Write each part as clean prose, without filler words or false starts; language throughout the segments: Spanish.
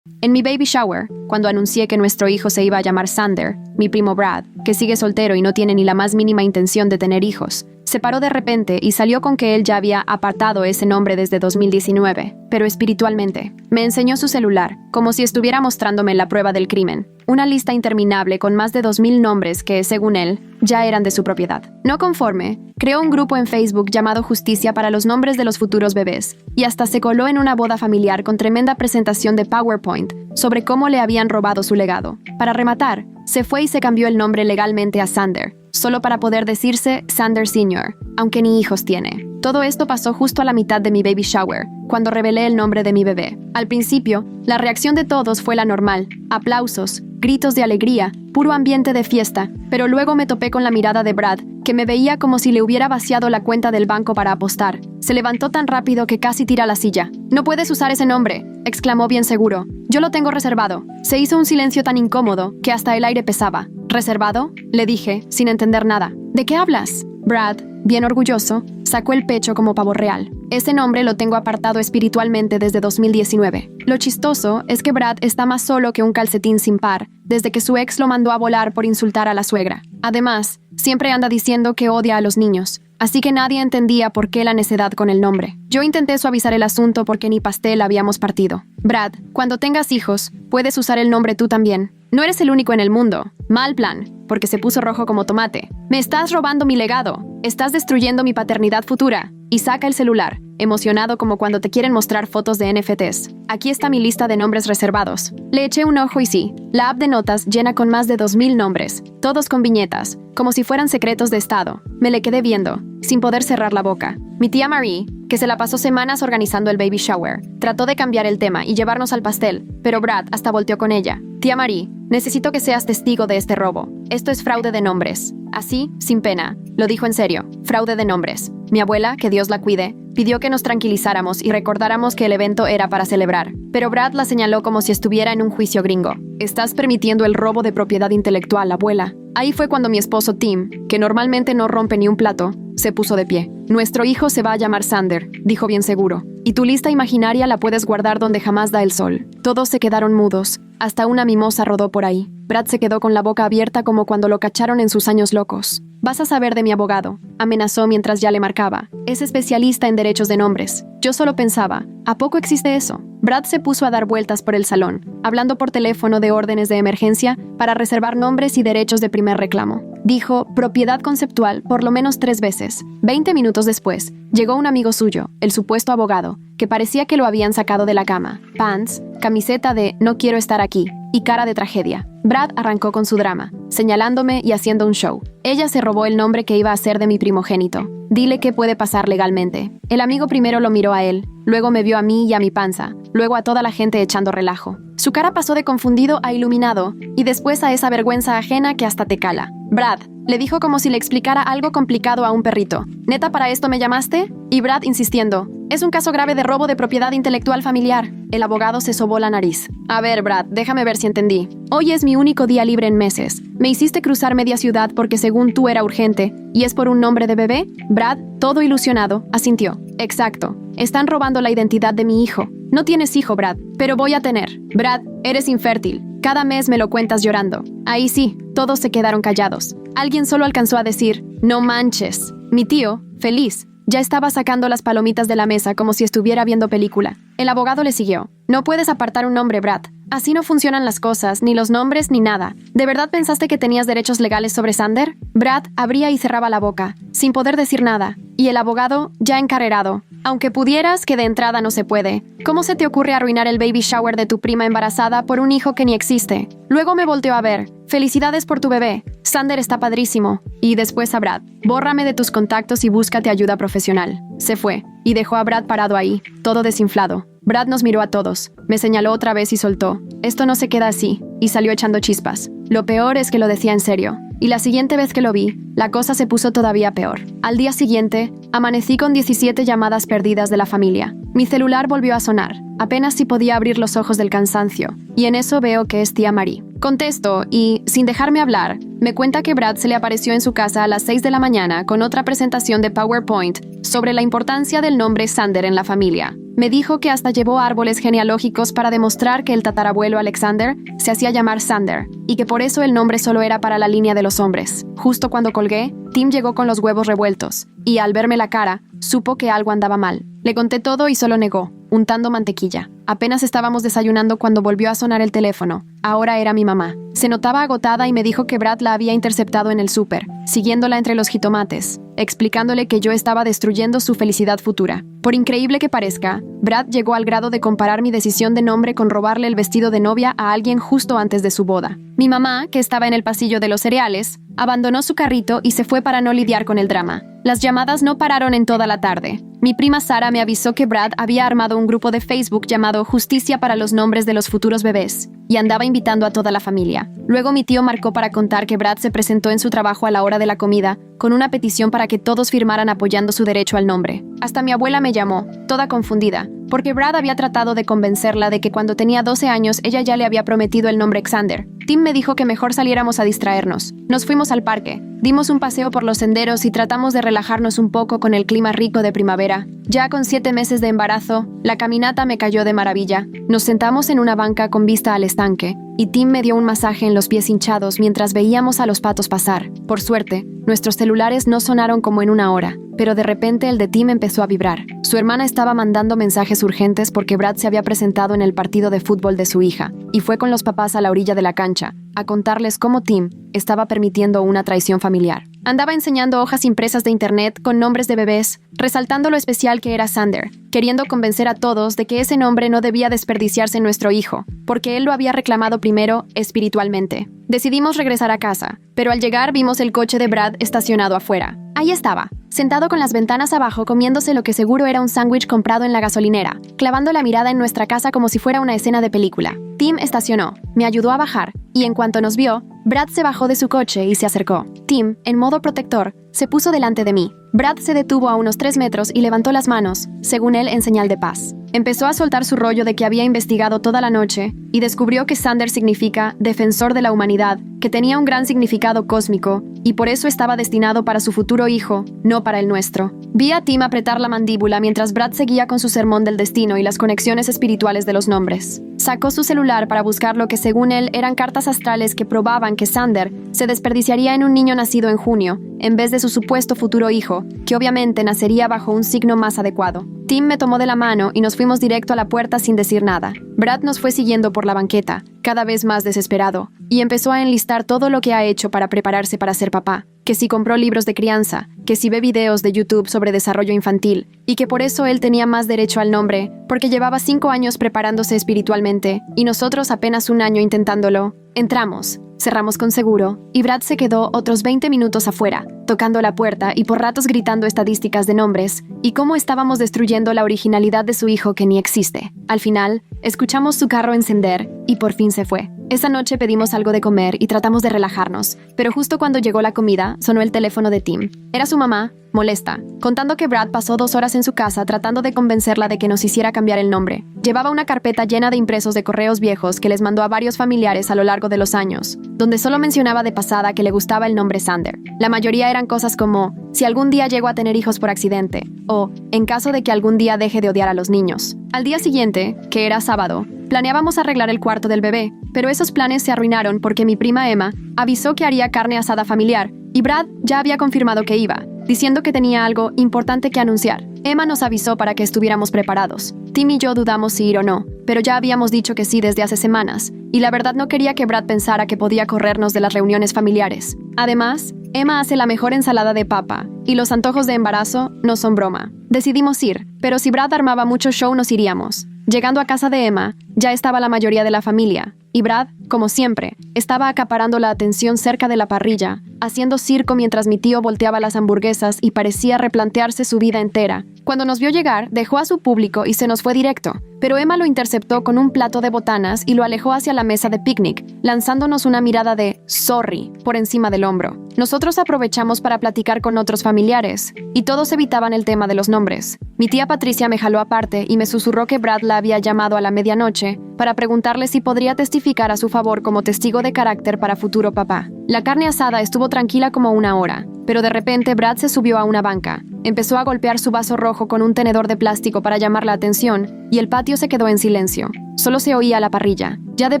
En mi baby shower, cuando anuncié que nuestro hijo se iba a llamar Sander, mi primo Brad, que sigue soltero y no tiene ni la más mínima intención de tener hijos, se paró de repente y salió con que él ya había apartado ese nombre desde 2019, pero espiritualmente. Me enseñó su celular, como si estuviera mostrándome la prueba del crimen. Una lista interminable con más de 2000 nombres que, según él, ya eran de su propiedad. No conforme, creó un grupo en Facebook llamado Justicia para los nombres de los futuros bebés, y hasta se coló en una boda familiar con tremenda presentación de PowerPoint sobre cómo le habían robado su legado. Para rematar, se fue y se cambió el nombre legalmente a Sander, solo para poder decirse Sander Sr., aunque ni hijos tiene. Todo esto pasó justo a la mitad de mi baby shower, cuando revelé el nombre de mi bebé. Al principio, la reacción de todos fue la normal: aplausos, gritos de alegría, puro ambiente de fiesta, pero luego me topé con la mirada de Brad, que me veía como si le hubiera vaciado la cuenta del banco para apostar. Se levantó tan rápido que casi tira la silla. «No puedes usar ese nombre», exclamó bien seguro. «Yo lo tengo reservado». Se hizo un silencio tan incómodo que hasta el aire pesaba. «¿Reservado?», le dije, sin entender nada. «¿De qué hablas?». Brad, bien orgulloso, sacó el pecho como pavo real. «Ese nombre lo tengo apartado espiritualmente desde 2019. Lo chistoso es que Brad está más solo que un calcetín sin par, desde que su ex lo mandó a volar por insultar a la suegra. Además, siempre anda diciendo que odia a los niños, así que nadie entendía por qué la necedad con el nombre. Yo intenté suavizar el asunto porque ni pastel habíamos partido. «Brad, cuando tengas hijos, puedes usar el nombre tú también. No eres el único en el mundo. Mal plan», porque se puso rojo como tomate. «Me estás robando mi legado. Estás destruyendo mi paternidad futura». Y saca el celular, emocionado como cuando te quieren mostrar fotos de NFTs. «Aquí está mi lista de nombres reservados». Le eché un ojo y sí, la app de notas llena con más de 2000 nombres, todos con viñetas, como si fueran secretos de estado. Me le quedé viendo, sin poder cerrar la boca. Mi tía Marie, que se la pasó semanas organizando el baby shower, trató de cambiar el tema y llevarnos al pastel, pero Brad hasta volteó con ella. «Tía Marie, necesito que seas testigo de este robo. Esto es fraude de nombres». Así, sin pena, lo dijo en serio: «Fraude de nombres». Mi abuela, que Dios la cuide, pidió que nos tranquilizáramos y recordáramos que el evento era para celebrar. Pero Brad la señaló como si estuviera en un juicio gringo. «Estás permitiendo el robo de propiedad intelectual, abuela». Ahí fue cuando mi esposo Tim, que normalmente no rompe ni un plato, se puso de pie. «Nuestro hijo se va a llamar Sander», dijo bien seguro. «Y tu lista imaginaria la puedes guardar donde jamás da el sol». Todos se quedaron mudos. Hasta una mimosa rodó por ahí. Brad se quedó con la boca abierta como cuando lo cacharon en sus años locos. «Vas a saber de mi abogado», amenazó mientras ya le marcaba. «Es especialista en derechos de nombres». Yo solo pensaba, ¿a poco existe eso? Brad se puso a dar vueltas por el salón, hablando por teléfono de órdenes de emergencia para reservar nombres y derechos de primer reclamo. Dijo «propiedad conceptual» por lo menos 3 veces. 20 minutos después, llegó un amigo suyo, el supuesto abogado, que parecía que lo habían sacado de la cama. Pants, camiseta de «no quiero estar aquí» y cara de tragedia. Brad arrancó con su drama, señalándome y haciendo un show. «Ella se robó el nombre que iba a ser de mi primogénito. Dile qué puede pasar legalmente». El amigo primero lo miró a él, luego me vio a mí y a mi panza, luego a toda la gente echando relajo. Su cara pasó de confundido a iluminado, y después a esa vergüenza ajena que hasta te cala. «Brad», le dijo como si le explicara algo complicado a un perrito. «¿Neta para esto me llamaste?» Y Brad insistiendo: «Es un caso grave de robo de propiedad intelectual familiar». El abogado se sobó la nariz. «A ver, Brad, déjame ver si entendí. Hoy es mi único día libre en meses. Me hiciste cruzar media ciudad porque según tú era urgente, ¿y es por un nombre de bebé?» Brad, todo ilusionado, asintió. «Exacto. Están robando la identidad de mi hijo. No tienes hijo, Brad, pero voy a tener. Brad, eres infértil. Cada mes me lo cuentas llorando». Ahí sí, todos se quedaron callados. Alguien solo alcanzó a decir: «No manches». Mi tío, feliz, ya estaba sacando las palomitas de la mesa como si estuviera viendo película. El abogado le siguió: «No puedes apartar un nombre, Brad. Así no funcionan las cosas, ni los nombres ni nada. ¿De verdad pensaste que tenías derechos legales sobre Sander?» Brad abría y cerraba la boca, sin poder decir nada. Y el abogado, ya encarrerado: «Aunque pudieras, que de entrada no se puede. ¿Cómo se te ocurre arruinar el baby shower de tu prima embarazada por un hijo que ni existe?» Luego me volteó a ver: «Felicidades por tu bebé. Sander está padrísimo». Y después a Brad: «Bórrame de tus contactos y búscate ayuda profesional». Se fue, y dejó a Brad parado ahí, todo desinflado. Brad nos miró a todos, me señaló otra vez y soltó: «Esto no se queda así», y salió echando chispas. Lo peor es que lo decía en serio. Y la siguiente vez que lo vi, la cosa se puso todavía peor. Al día siguiente, amanecí con 17 llamadas perdidas de la familia. Mi celular volvió a sonar, apenas si podía abrir los ojos del cansancio, y en eso veo que es tía Marie. Contesto y, sin dejarme hablar, me cuenta que Brad se le apareció en su casa a las 6 de la mañana con otra presentación de PowerPoint sobre la importancia del nombre Sander en la familia. Me dijo que hasta llevó árboles genealógicos para demostrar que el tatarabuelo Alexander se hacía llamar Sander, y que por eso el nombre solo era para la línea de los hombres. Justo cuando colgué, Tim llegó con los huevos revueltos, y al verme la cara, supo que algo andaba mal. Le conté todo y solo negó, untando mantequilla. Apenas estábamos desayunando cuando volvió a sonar el teléfono. Ahora era mi mamá. Se notaba agotada y me dijo que Brad la había interceptado en el súper, siguiéndola entre los jitomates, explicándole que yo estaba destruyendo su felicidad futura. Por increíble que parezca, Brad llegó al grado de comparar mi decisión de nombre con robarle el vestido de novia a alguien justo antes de su boda. Mi mamá, que estaba en el pasillo de los cereales, abandonó su carrito y se fue para no lidiar con el drama. Las llamadas no pararon en toda la tarde. Mi prima Sara me avisó que Brad había armado un grupo de Facebook llamado Justicia para los Nombres de los Futuros Bebés y andaba invitando a toda la familia. Luego mi tío marcó para contar que Brad se presentó en su trabajo a la hora de la comida con una petición para que todos firmaran apoyando su derecho al nombre. Hasta mi abuela me llamó, toda confundida, porque Brad había tratado de convencerla de que cuando tenía 12 años ella ya le había prometido el nombre Xander. Tim me dijo que mejor saliéramos a distraernos. Nos fuimos al parque, dimos un paseo por los senderos y tratamos de relajarnos un poco con el clima rico de primavera. Ya con 7 meses de embarazo, la caminata me cayó de maravilla. Nos sentamos en una banca con vista al estanque, y Tim me dio un masaje en los pies hinchados mientras veíamos a los patos pasar. Por suerte, nuestros celulares no sonaron como en una hora, pero de repente el de Tim empezó a vibrar. Su hermana estaba mandando mensajes urgentes porque Brad se había presentado en el partido de fútbol de su hija, y fue con los papás a la orilla de la cancha, a contarles cómo Tim estaba permitiendo una traición familiar. Andaba enseñando hojas impresas de internet con nombres de bebés, resaltando lo especial que era Sander, queriendo convencer a todos de que ese nombre no debía desperdiciarse en nuestro hijo, porque él lo había reclamado primero espiritualmente. Decidimos regresar a casa, pero al llegar vimos el coche de Brad estacionado afuera. Ahí estaba, sentado con las ventanas abajo comiéndose lo que seguro era un sándwich comprado en la gasolinera, clavando la mirada en nuestra casa como si fuera una escena de película. Tim estacionó, me ayudó a bajar, y en cuanto nos vio, Brad se bajó de su coche y se acercó. Tim, en modo protector, se puso delante de mí. Brad se detuvo a unos 3 metros y levantó las manos, según él en señal de paz. Empezó a soltar su rollo de que había investigado toda la noche y descubrió que Sander significa defensor de la humanidad, que tenía un gran significado cósmico y por eso estaba destinado para su futuro hijo, no para el nuestro. Vi a Tim apretar la mandíbula mientras Brad seguía con su sermón del destino y las conexiones espirituales de los nombres. Sacó su celular para buscar lo que según él eran cartas astrales que probaban que Sander se desperdiciaría en un niño nacido en junio, en vez de su supuesto futuro hijo, que obviamente nacería bajo un signo más adecuado. Tim me tomó de la mano y nos fuimos directo a la puerta sin decir nada. Brad nos fue siguiendo por la banqueta, cada vez más desesperado, y empezó a enlistar todo lo que ha hecho para prepararse para ser papá. Que si compró libros de crianza, que si ve videos de YouTube sobre desarrollo infantil, y que por eso él tenía más derecho al nombre, porque llevaba 5 años preparándose espiritualmente, y nosotros apenas 1 año intentándolo. Entramos, cerramos con seguro, y Brad se quedó otros 20 minutos afuera, tocando la puerta y por ratos gritando estadísticas de nombres, y cómo estábamos destruyendo la originalidad de su hijo que ni existe. Al final, escuchamos su carro encender, y por fin se fue. Esa noche pedimos algo de comer y tratamos de relajarnos, pero justo cuando llegó la comida, sonó el teléfono de Tim. Era su mamá, molesta, contando que Brad pasó 2 horas en su casa tratando de convencerla de que nos hiciera cambiar el nombre. Llevaba una carpeta llena de impresos de correos viejos que les mandó a varios familiares a lo largo de los años, donde solo mencionaba de pasada que le gustaba el nombre Sander. La mayoría eran cosas como, si algún día llego a tener hijos por accidente, o, en caso de que algún día deje de odiar a los niños. Al día siguiente, que era sábado, planeábamos arreglar el cuarto del bebé, pero esos planes se arruinaron porque mi prima Emma avisó que haría carne asada familiar, y Brad ya había confirmado que iba, diciendo que tenía algo importante que anunciar. Emma nos avisó para que estuviéramos preparados. Tim y yo dudamos si ir o no, pero ya habíamos dicho que sí desde hace semanas, y la verdad no quería que Brad pensara que podía corrernos de las reuniones familiares. Además, Emma hace la mejor ensalada de papa, y los antojos de embarazo no son broma. Decidimos ir, pero si Brad armaba mucho show nos iríamos. Llegando a casa de Emma, ya estaba la mayoría de la familia, y Brad, como siempre, estaba acaparando la atención cerca de la parrilla, haciendo circo mientras mi tío volteaba las hamburguesas y parecía replantearse su vida entera. Cuando nos vio llegar, dejó a su público y se nos fue directo, pero Emma lo interceptó con un plato de botanas y lo alejó hacia la mesa de picnic, lanzándonos una mirada de «sorry» por encima del hombro. Nosotros aprovechamos para platicar con otros familiares, y todos evitaban el tema de los nombres. Mi tía Patricia me jaló aparte y me susurró que Brad la había llamado a la medianoche para preguntarle si podría testificar a su favor como testigo de carácter para futuro papá. La carne asada estuvo tranquila como 1 hora, pero de repente Brad se subió a una banca, Empezó a golpear su vaso rojo con un tenedor de plástico para llamar la atención, y el patio se quedó en silencio. Solo se oía la parrilla. Ya de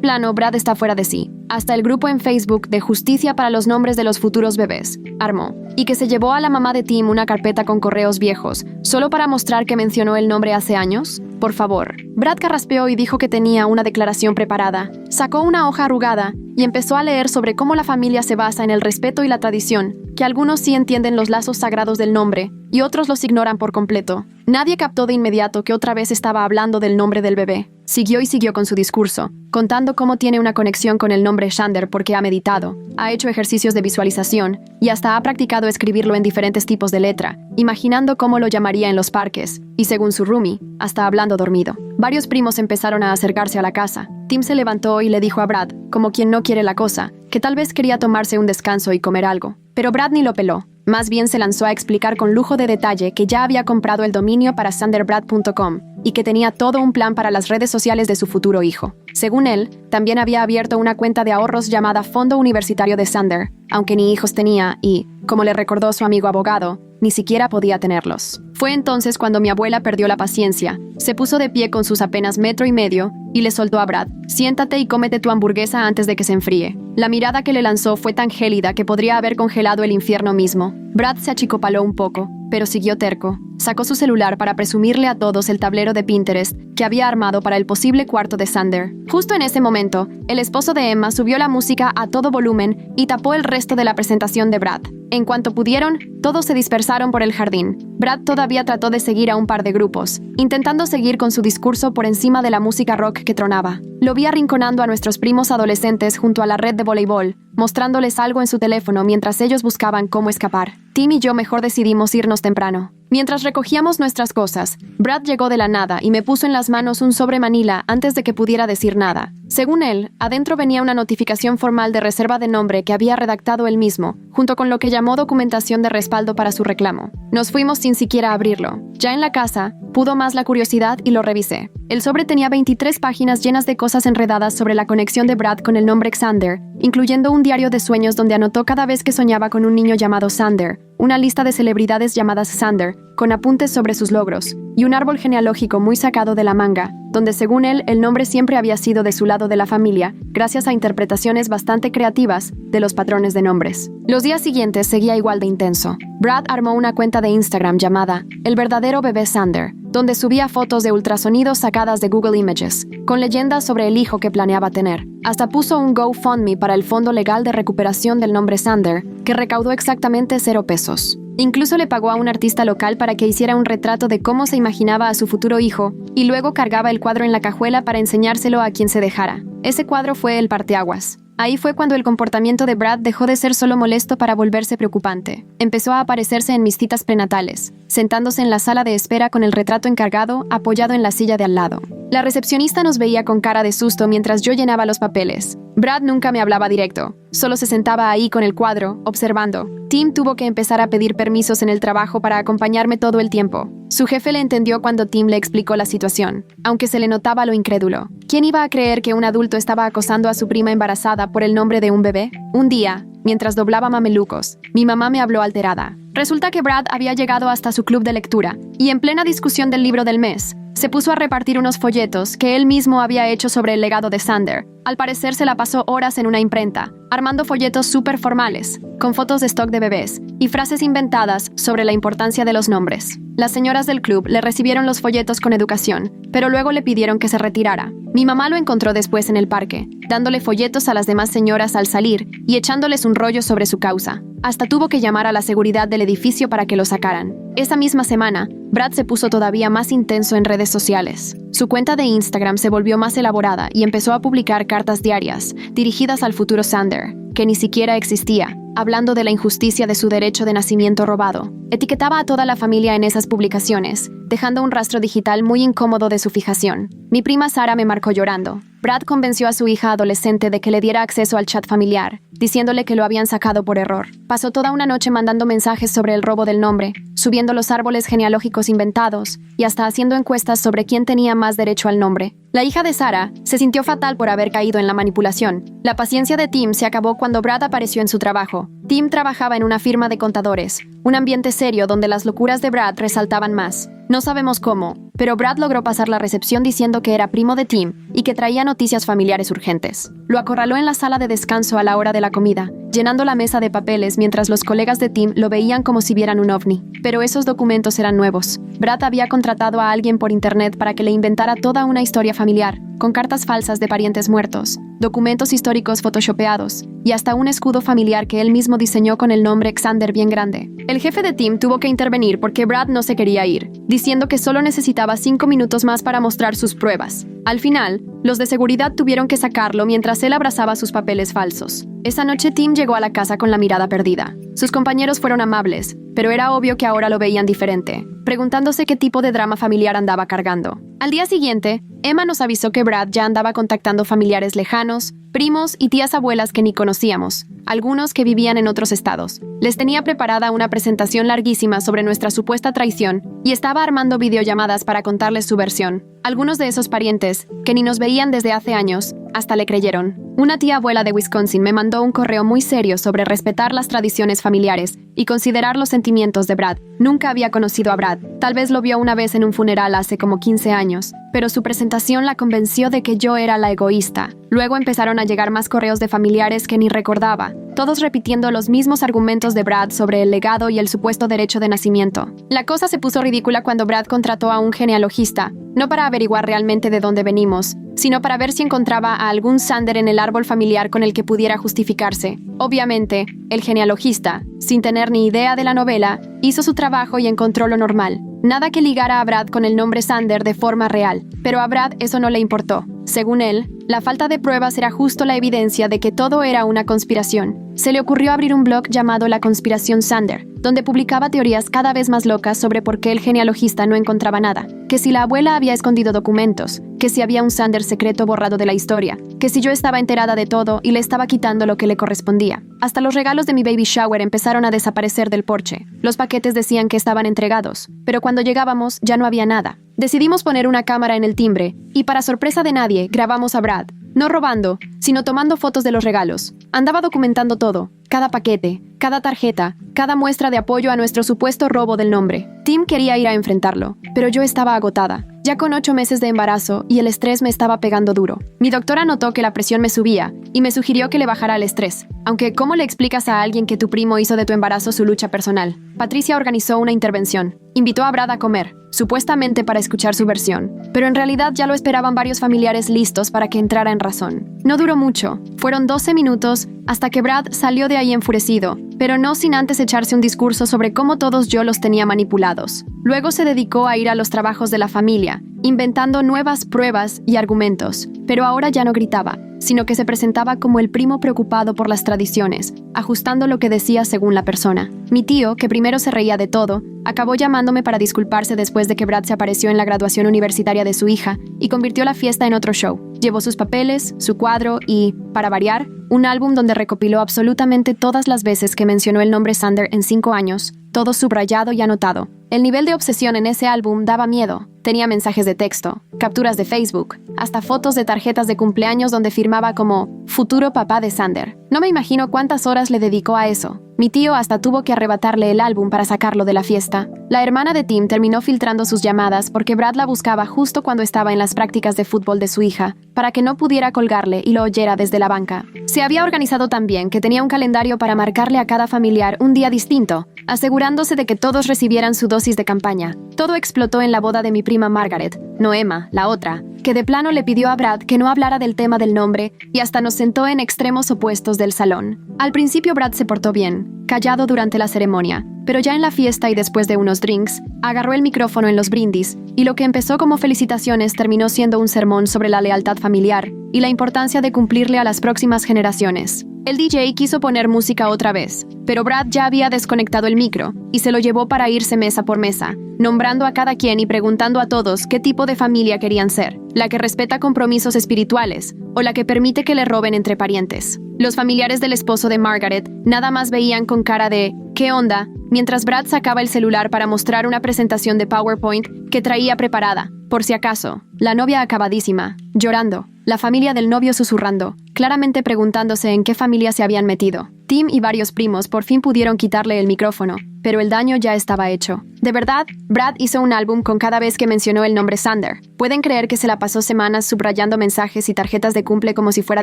plano, Brad está fuera de sí. Hasta el grupo en Facebook de Justicia para los Nombres de los Futuros Bebés armó, y que se llevó a la mamá de Tim una carpeta con correos viejos, solo para mostrar que mencionó el nombre hace años. Por favor. Brad carraspeó y dijo que tenía una declaración preparada. Sacó una hoja arrugada y empezó a leer sobre cómo la familia se basa en el respeto y la tradición, que algunos sí entienden los lazos sagrados del nombre y otros los ignoran por completo. Nadie captó de inmediato que otra vez estaba hablando del nombre del bebé. Siguió y siguió con su discurso, contando cómo tiene una conexión con el nombre Xander porque ha meditado, ha hecho ejercicios de visualización y hasta ha practicado escribirlo en diferentes tipos de letra, imaginando cómo lo llamaría en los parques, y según su roomie, hasta hablando dormido. Varios primos empezaron a acercarse a la casa. Tim se levantó y le dijo a Brad, como quien no quiere la cosa, que tal vez quería tomarse un descanso y comer algo. Pero Brad ni lo peló. Más bien se lanzó a explicar con lujo de detalle que ya había comprado el dominio para sanderbrad.com y que tenía todo un plan para las redes sociales de su futuro hijo. Según él, también había abierto una cuenta de ahorros llamada Fondo Universitario de Sander, aunque ni hijos tenía y, como le recordó su amigo abogado, ni siquiera podía tenerlos. Fue entonces cuando mi abuela perdió la paciencia, se puso de pie con sus apenas 1,5 metros y le soltó a Brad, siéntate y cómete tu hamburguesa antes de que se enfríe. La mirada que le lanzó fue tan gélida que podría haber congelado el infierno mismo. Brad se achicopaló un poco, pero siguió terco. Sacó su celular para presumirle a todos el tablero de Pinterest que había armado para el posible cuarto de Sander. Justo en ese momento, el esposo de Emma subió la música a todo volumen y tapó el resto de la presentación de Brad. En cuanto pudieron, todos se dispersaron por el jardín. Brad todavía trató de seguir a un par de grupos, intentando seguir con su discurso por encima de la música rock que tronaba. Lo vi arrinconando a nuestros primos adolescentes junto a la red de voleibol, mostrándoles algo en su teléfono mientras ellos buscaban cómo escapar. Tim y yo mejor decidimos irnos temprano. Mientras recogíamos nuestras cosas, Brad llegó de la nada y me puso en las manos un sobre manila antes de que pudiera decir nada. Según él, adentro venía una notificación formal de reserva de nombre que había redactado él mismo, junto con lo que llamó documentación de respaldo para su reclamo. Nos fuimos sin siquiera abrirlo. Ya en la casa, pudo más la curiosidad y lo revisé. El sobre tenía 23 páginas llenas de cosas enredadas sobre la conexión de Brad con el nombre Xander, incluyendo un diario de sueños donde anotó cada vez que soñaba con un niño llamado Sander, una lista de celebridades llamadas Sander, con apuntes sobre sus logros, y un árbol genealógico muy sacado de la manga, donde según él el nombre siempre había sido de su lado de la familia, gracias a interpretaciones bastante creativas de los patrones de nombres. Los días siguientes seguía igual de intenso. Brad armó una cuenta de Instagram llamada El Verdadero Bebé Sander, donde subía fotos de ultrasonidos sacadas de Google Images, con leyendas sobre el hijo que planeaba tener. Hasta puso un GoFundMe para el Fondo Legal de Recuperación del Nombre Sander, que recaudó exactamente 0 pesos. Incluso le pagó a un artista local para que hiciera un retrato de cómo se imaginaba a su futuro hijo, y luego cargaba el cuadro en la cajuela para enseñárselo a quien se dejara. Ese cuadro fue el parteaguas. Ahí fue cuando el comportamiento de Brad dejó de ser solo molesto para volverse preocupante. Empezó a aparecerse en mis citas prenatales, sentándose en la sala de espera con el retrato encargado apoyado en la silla de al lado. La recepcionista nos veía con cara de susto mientras yo llenaba los papeles. Brad nunca me hablaba directo, solo se sentaba ahí con el cuadro, observando. Tim tuvo que empezar a pedir permisos en el trabajo para acompañarme todo el tiempo. Su jefe le entendió cuando Tim le explicó la situación, aunque se le notaba lo incrédulo. ¿Quién iba a creer que un adulto estaba acosando a su prima embarazada por el nombre de un bebé? Un día, mientras doblaba mamelucos, mi mamá me habló alterada. Resulta que Brad había llegado hasta su club de lectura, y en plena discusión del libro del mes, se puso a repartir unos folletos que él mismo había hecho sobre el legado de Sander. Al parecer se la pasó horas en una imprenta, armando folletos súper formales, con fotos de stock de bebés y frases inventadas sobre la importancia de los nombres. Las señoras del club le recibieron los folletos con educación, pero luego le pidieron que se retirara. Mi mamá lo encontró después en el parque, dándole folletos a las demás señoras al salir y echándoles un rollo sobre su causa. Hasta tuvo que llamar a la seguridad del edificio para que lo sacaran. Esa misma semana, Brad se puso todavía más intenso en redes sociales. Su cuenta de Instagram se volvió más elaborada y empezó a publicar cartas diarias, dirigidas al futuro Sander, que ni siquiera existía, hablando de la injusticia de su derecho de nacimiento robado. Etiquetaba a toda la familia en esas publicaciones, dejando un rastro digital muy incómodo de su fijación. Mi prima Sara me marcó llorando. Brad convenció a su hija adolescente de que le diera acceso al chat familiar, diciéndole que lo habían sacado por error. Pasó toda una noche mandando mensajes sobre el robo del nombre, subiendo los árboles genealógicos inventados y hasta haciendo encuestas sobre quién tenía más derecho al nombre. La hija de Sara se sintió fatal por haber caído en la manipulación. La paciencia de Tim se acabó cuando Brad apareció en su trabajo, trabajo. Tim trabajaba en una firma de contadores, un ambiente serio donde las locuras de Brad resaltaban más. No sabemos cómo, pero Brad logró pasar la recepción diciendo que era primo de Tim y que traía noticias familiares urgentes. Lo acorraló en la sala de descanso a la hora de la comida, llenando la mesa de papeles mientras los colegas de Tim lo veían como si vieran un ovni. Pero esos documentos eran nuevos. Brad había contratado a alguien por internet para que le inventara toda una historia familiar, con cartas falsas de parientes muertos, documentos históricos photoshopeados y hasta un escudo familiar que él mismo diseñó con el nombre Xander bien grande. El jefe de Tim tuvo que intervenir porque Brad no se quería ir, diciendo que solo necesitaba 5 minutos más para mostrar sus pruebas. Al final, los de seguridad tuvieron que sacarlo mientras él abrazaba sus papeles falsos. Esa noche Tim llegó a la casa con la mirada perdida. Sus compañeros fueron amables, pero era obvio que ahora lo veían diferente, preguntándose qué tipo de drama familiar andaba cargando. Al día siguiente, Emma nos avisó que Brad ya andaba contactando familiares lejanos, primos y tías abuelas que ni conocíamos, algunos que vivían en otros estados. Les tenía preparada una presentación larguísima sobre nuestra supuesta traición y estaba armando videollamadas para contarles su versión. Algunos de esos parientes, que ni nos veían desde hace años, hasta le creyeron. Una tía abuela de Wisconsin me mandó un correo muy serio sobre respetar las tradiciones familiares y considerar los sentimientos de Brad. Nunca había conocido a Brad, tal vez lo vio una vez en un funeral hace como 15 años, pero su presentación la convenció de que yo era la egoísta. Luego empezaron a llegar más correos de familiares que ni recordaba, todos repitiendo los mismos argumentos de Brad sobre el legado y el supuesto derecho de nacimiento. La cosa se puso ridícula cuando Brad contrató a un genealogista, no para averiguar realmente de dónde venimos, sino para ver si encontraba a algún Sander en el árbol familiar con el que pudiera justificarse. Obviamente, el genealogista, sin tener ni idea de la novela, hizo su trabajo y encontró lo normal. Nada que ligara a Brad con el nombre Sander de forma real, pero a Brad eso no le importó. Según él, la falta de pruebas era justo la evidencia de que todo era una conspiración. Se le ocurrió abrir un blog llamado La Conspiración Sander, donde publicaba teorías cada vez más locas sobre por qué el genealogista no encontraba nada, que si la abuela había escondido documentos, que si había un Sander secreto borrado de la historia, que si yo estaba enterada de todo y le estaba quitando lo que le correspondía. Hasta los regalos de mi baby shower empezaron a desaparecer del porche. Los paquetes decían que estaban entregados, pero cuando llegábamos ya no había nada. Decidimos poner una cámara en el timbre y, para sorpresa de nadie, grabamos a Brad. No robando, sino tomando fotos de los regalos. Andaba documentando todo, cada paquete, cada tarjeta, cada muestra de apoyo a nuestro supuesto robo del nombre. Tim quería ir a enfrentarlo, pero yo estaba agotada, ya con 8 meses de embarazo y el estrés me estaba pegando duro. Mi doctora notó que la presión me subía y me sugirió que le bajara el estrés. Aunque, ¿cómo le explicas a alguien que tu primo hizo de tu embarazo su lucha personal? Patricia organizó una intervención. Invitó a Brad a comer, supuestamente para escuchar su versión, pero en realidad ya lo esperaban varios familiares listos para que entrara en razón. No duró mucho, fueron 12 minutos hasta que Brad salió de ahí enfurecido, pero no sin antes echarse un discurso sobre cómo todos yo los tenía manipulados. Luego se dedicó a ir a los trabajos de la familia, inventando nuevas pruebas y argumentos, pero ahora ya no gritaba, sino que se presentaba como el primo preocupado por las tradiciones, ajustando lo que decía según la persona. Mi tío, que primero se reía de todo, acabó llamándome para disculparse después de que Brad se apareció en la graduación universitaria de su hija y convirtió la fiesta en otro show. Llevó sus papeles, su cuadro y, para variar, un álbum donde recopiló absolutamente todas las veces que mencionó el nombre Sander en 5 años, todo subrayado y anotado. El nivel de obsesión en ese álbum daba miedo. Tenía mensajes de texto, capturas de Facebook, hasta fotos de tarjetas de cumpleaños donde firmaba como futuro papá de Sander. No me imagino cuántas horas le dedicó a eso. Mi tío hasta tuvo que arrebatarle el álbum para sacarlo de la fiesta. La hermana de Tim terminó filtrando sus llamadas porque Brad la buscaba justo cuando estaba en las prácticas de fútbol de su hija, para que no pudiera colgarle y lo oyera desde la banca. Se había organizado también que tenía un calendario para marcarle a cada familiar un día distinto, asegurándose de que todos recibieran su dosis de campaña. Todo explotó en la boda de mi prima Margaret, no Emma, la otra, que de plano le pidió a Brad que no hablara del tema del nombre y hasta nos sentó en extremos opuestos del salón. Al principio Brad se portó bien, callado durante la ceremonia, pero ya en la fiesta y después de unos drinks, agarró el micrófono en los brindis y lo que empezó como felicitaciones terminó siendo un sermón sobre la lealtad familiar y la importancia de cumplirle a las próximas generaciones. El DJ quiso poner música otra vez, pero Brad ya había desconectado el micro y se lo llevó para irse mesa por mesa, nombrando a cada quien y preguntando a todos qué tipo de familia querían ser, la que respeta compromisos espirituales o la que permite que le roben entre parientes. Los familiares del esposo de Margaret nada más veían con cara de ¿qué onda?, mientras Brad sacaba el celular para mostrar una presentación de PowerPoint que traía preparada, por si acaso. La novia acabadísima, llorando, la familia del novio susurrando, claramente preguntándose en qué familia se habían metido. Tim y varios primos por fin pudieron quitarle el micrófono, pero el daño ya estaba hecho. De verdad, Brad hizo un álbum con cada vez que mencionó el nombre Xander. ¿Pueden creer que se la pasó semanas subrayando mensajes y tarjetas de cumple como si fuera